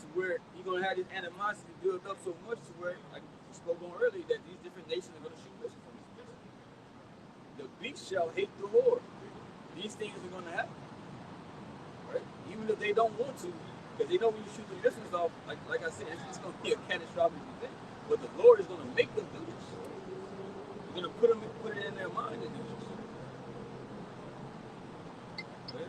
To where you're going to have this animosity build up so much to where, like we spoke on earlier, that these different nations are going to shoot missiles from this place. The beast shall hate the Lord. These things are going to happen. Right? Even if they don't want to, because they know when you shoot the missiles off, like I said, it's going to be a catastrophic event. But the Lord is going to make them do this. He's going to put it in their mind to do this. Okay?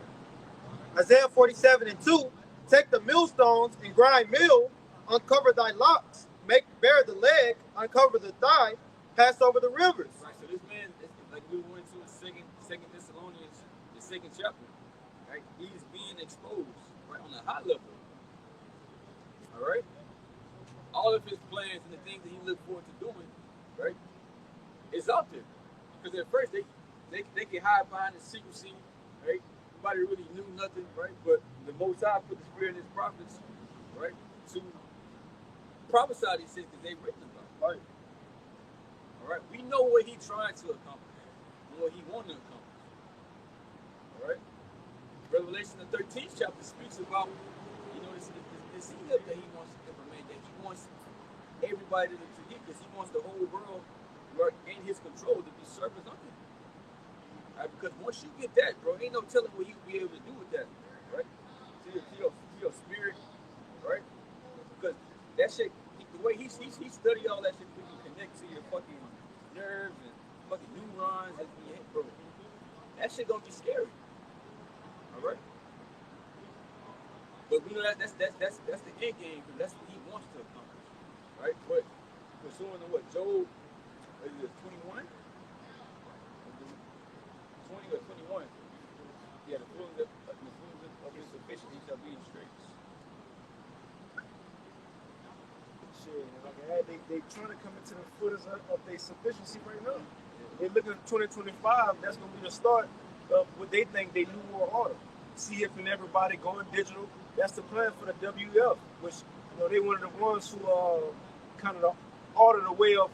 Isaiah 47:2. Take the millstones and grind meal, uncover thy locks, make bare the leg, uncover the thigh, pass over the rivers. Right, so this man, like we went to in second Thessalonians, the second chapter, right? He's being exposed, right, on a high level. All right? All of his plans and the things that he looked forward to doing, right, is out there. Because at first they can hide behind the secrecy, right? Nobody really knew nothing, right? But the Most High put the Spirit in his prophets, right, to prophesy these things because they've written about it. Right. All right? We know what he tried to accomplish and what he wanted to accomplish. All right? Revelation, the 13th chapter, speaks about, you know, this Egypt that he wants to implement, that he wants everybody to get, because he wants the whole world, right, in his control to be servants under him. Right? Because once you get that, bro, ain't no telling what he'll be able to do with that, right? To your spirit, right? Because that shit, the way he studied all that shit, we can connect to your fucking nerves and fucking neurons and your head, bro. That shit gonna be scary. All right. But we know that's the end game, because that's what he wants to accomplish, right? But pursuing what Job, what is it, 21? 20 or 21? Yeah, the fullness of his sufficiency shall be in straits. Shit, they trying to come into the footers of their sufficiency right now. They're looking at 2025. That's gonna be the start of what they think they new world order. See if and everybody going digital. That's the plan for the WF, which, you know, they one of the ones who kind of order the way of,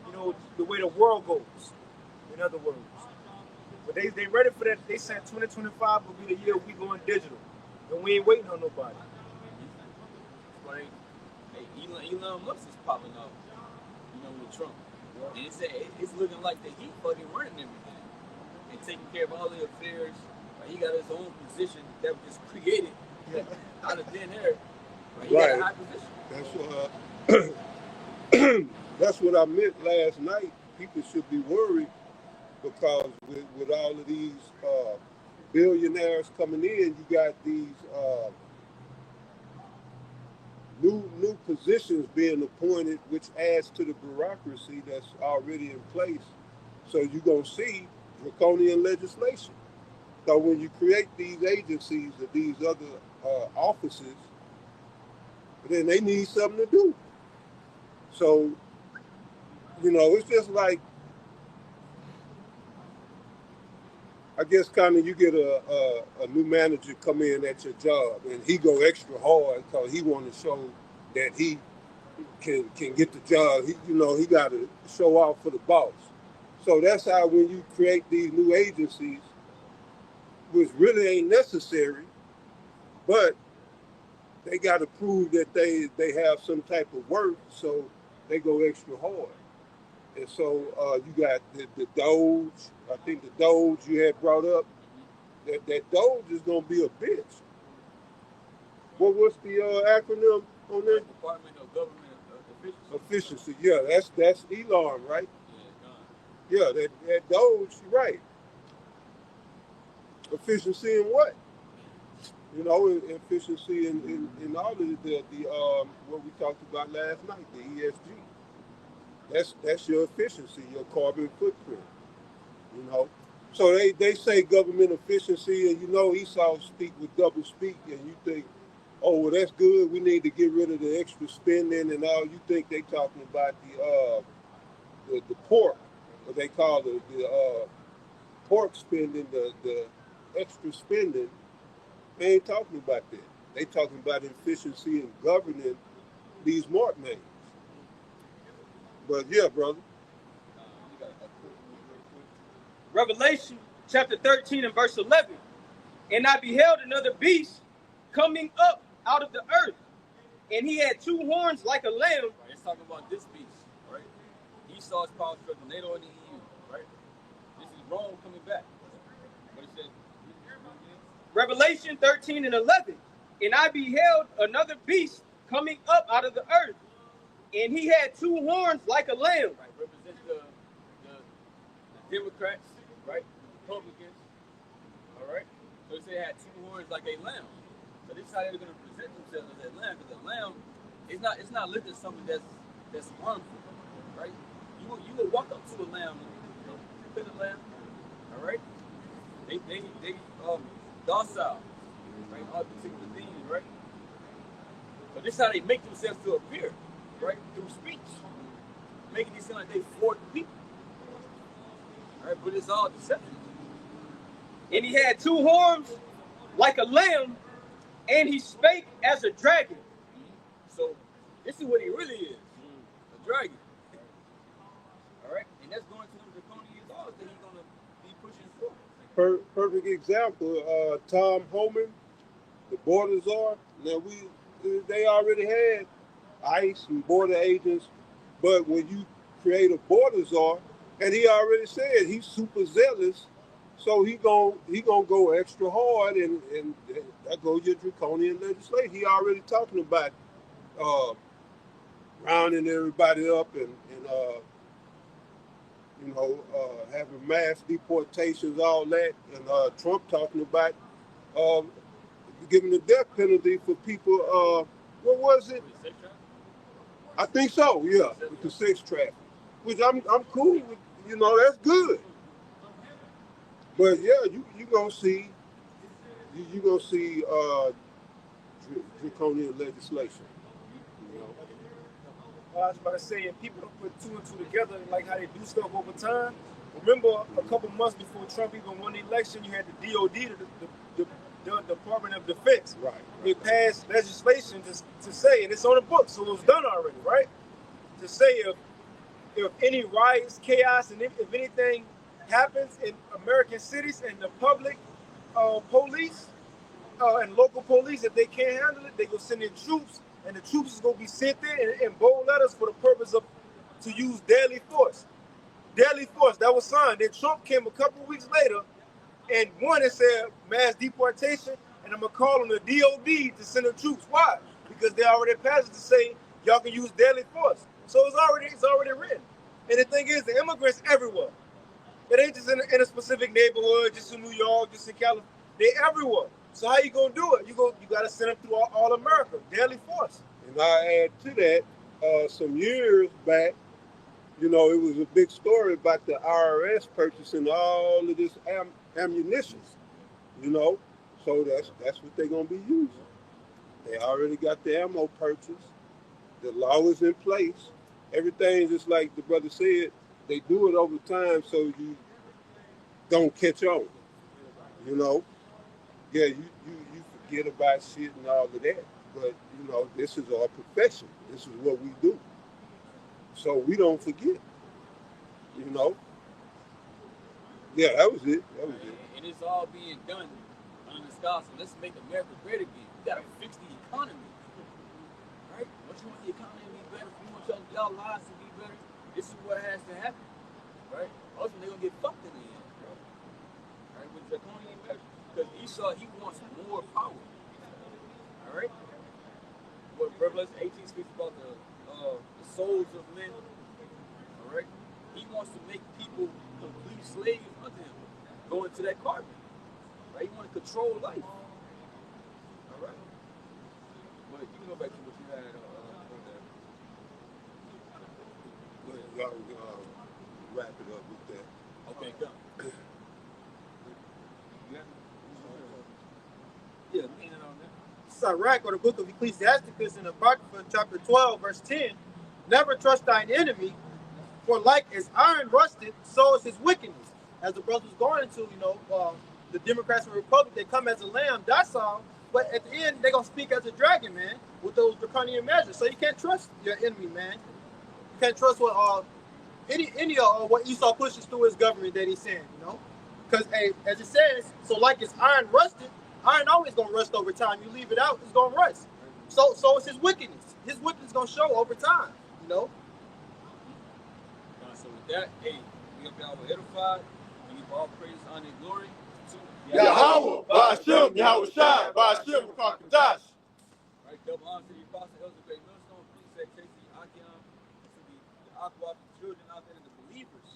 you know, the way the world goes. In other words, but they ready for that. They said 2025 will be the year we going digital, and we ain't waiting on nobody. That's why Elon Musk is popping up, you know, with Trump. And it's looking like that he fucking running everything and taking care of all the affairs. Like, he got his own position that was just created out of thin air. Like, he got a high position. That's what I meant last night. People should be worried because with all of these billionaires coming in, you got these new positions being appointed, which adds to the bureaucracy that's already in place. So you're going to see draconian legislation. So when you create these agencies or these other offices, then they need something to do. So, you know, it's just like, I guess kind of you get a new manager come in at your job and he go extra hard because he want to show that he can get the job. He got to show off for the boss. So that's how when you create these new agencies, which really ain't necessary, but they got to prove that they have some type of work, so they go extra hard. And so you got the Doge. I think the Doge you had brought up, that Doge is going to be a bitch. What's the acronym on that? Department of Government Efficiency. Yeah, that's Elon, right? Yeah, that Doge, right. Efficiency in what? You know, efficiency in all of the what we talked about last night, the ESG. That's your efficiency, your carbon footprint. You know, so they say government efficiency, and you know Esau speak with double speak, and you think, oh well, that's good. We need to get rid of the extra spending and all. You think they talking about the pork, what they call the pork spending, the extra spending. They ain't talking about that. They talking about efficiency in governing these mark names. But yeah, brother. Revelation chapter 13 and verse 11. And I beheld another beast coming up out of the earth, and he had two horns like a lamb. Right, let's talk about this beast, right? Esau's power structure, NATO and the EU, right? This is Rome coming back. What it says? Revelation 13 and 11. And I beheld another beast coming up out of the earth, and he had two horns like a lamb. Right, represents the Democrats, right? The Republicans, all right? So they say it had two horns like a lamb. So this is how they're going to present themselves as a lamb, because a lamb it's not listed as something that's harmful, right? You will walk up to a lamb, pet a lamb, all right? They docile, right? All particular things, right? So this is how they make themselves to appear, right? Through speech, making it seem like they for the people, all right? But it's all deception. And he had two horns like a lamb, and he spake as a dragon. So this is what he really is, a dragon. All right, and that's going to them draconian laws that he's going to be pushing for. Perfect example, Tom Homan, the border czar. Now they already had ICE and border agents, but when you create a border czar, and he already said he's super zealous, so he gonna go extra hard, and that goes your draconian legislation. He already talking about rounding everybody up and having mass deportations, all that, and Trump talking about giving the death penalty for people. What was it? I think so. Yeah, with the sex trafficking, which I'm cool with. That's good. But yeah, you gonna see draconian legislation. I was about to say, and people don't put two and two together, like how they do stuff over time. Remember, a couple months before Trump even won the election, you had the DOD, the Department of Defense. Right. They passed legislation to say, and it's on the books, so it was done already, right? To say if any riots, chaos, and if anything happens in American cities and the public police and local police, if they can't handle it, they go send in troops, and the troops is going to be sent there in bold letters for the purpose of to use deadly force. Deadly force, that was signed. Then Trump came a couple of weeks later, and one that said mass deportation, and I'm going to call on the DOD to send the troops. Why? Because they already passed it to say y'all can use deadly force. So it's already written. And the thing is, the immigrants everywhere. It ain't just in a specific neighborhood, just in New York, just in California. They everywhere. So how you gonna do it? You got to send them through all America, deadly force. And I add to that, some years back, it was a big story about the IRS purchasing all of this ammunition. So that's what they're gonna be using. They already got the ammo purchased. The law is in place. Everything, just like the brother said, they do it over time so you don't catch on. Yeah, you forget about shit and all of that. But, this is our profession. This is what we do. So we don't forget. Yeah, that was it. And it's all being done under this gospel. Let's make America great again. We got to fix the economy. Right? Once you want the economy to be better, if you want y'all lives to be better, this is what has to happen. Right? Ultimately, they're going to get fucked in the end. Right? With draconian measures. Because Esau, he wants more power. All right? What Revelation 18 speaks about the souls of men. All right? He wants to make people complete slaves unto him. Go into that carpet. Right? He wants to control life. All right? But you can go back to what you had on there. Y'all wrap it up with that. Okay, come. Yeah, leaning on that. Sirach, or the book of Ecclesiasticus in Apocrypha, chapter 12, verse 10. Never trust thine enemy, for like as iron rusted, so is his wickedness. As the brother was going into, the Democrats and Republicans, they come as a lamb, docile, but at the end, they're going to speak as a dragon, man, with those draconian measures. So you can't trust your enemy, man. You can't trust what any what Esau pushes through his government that he's saying, Because as it says, so like it's iron rusted, iron always gonna rust over time. You leave it out, it's gonna rust. So it's his wickedness. His wickedness gonna show over time. You know. So with that, hey, we have y'all edified. We give all praise, honor, and glory to Yahweh, Ba'ashem, Yahweh Shai, Ba'ashem, Rakakadash. Right, double honor to the apostle, Elder Great Millstone, Priest, Casey, Akion, to the Aqua children out there, and the believers,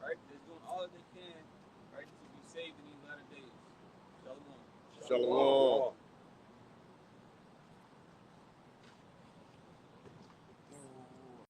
right, that's doing all that they can, right, to be saved in these latter days. Shalom. Shalom.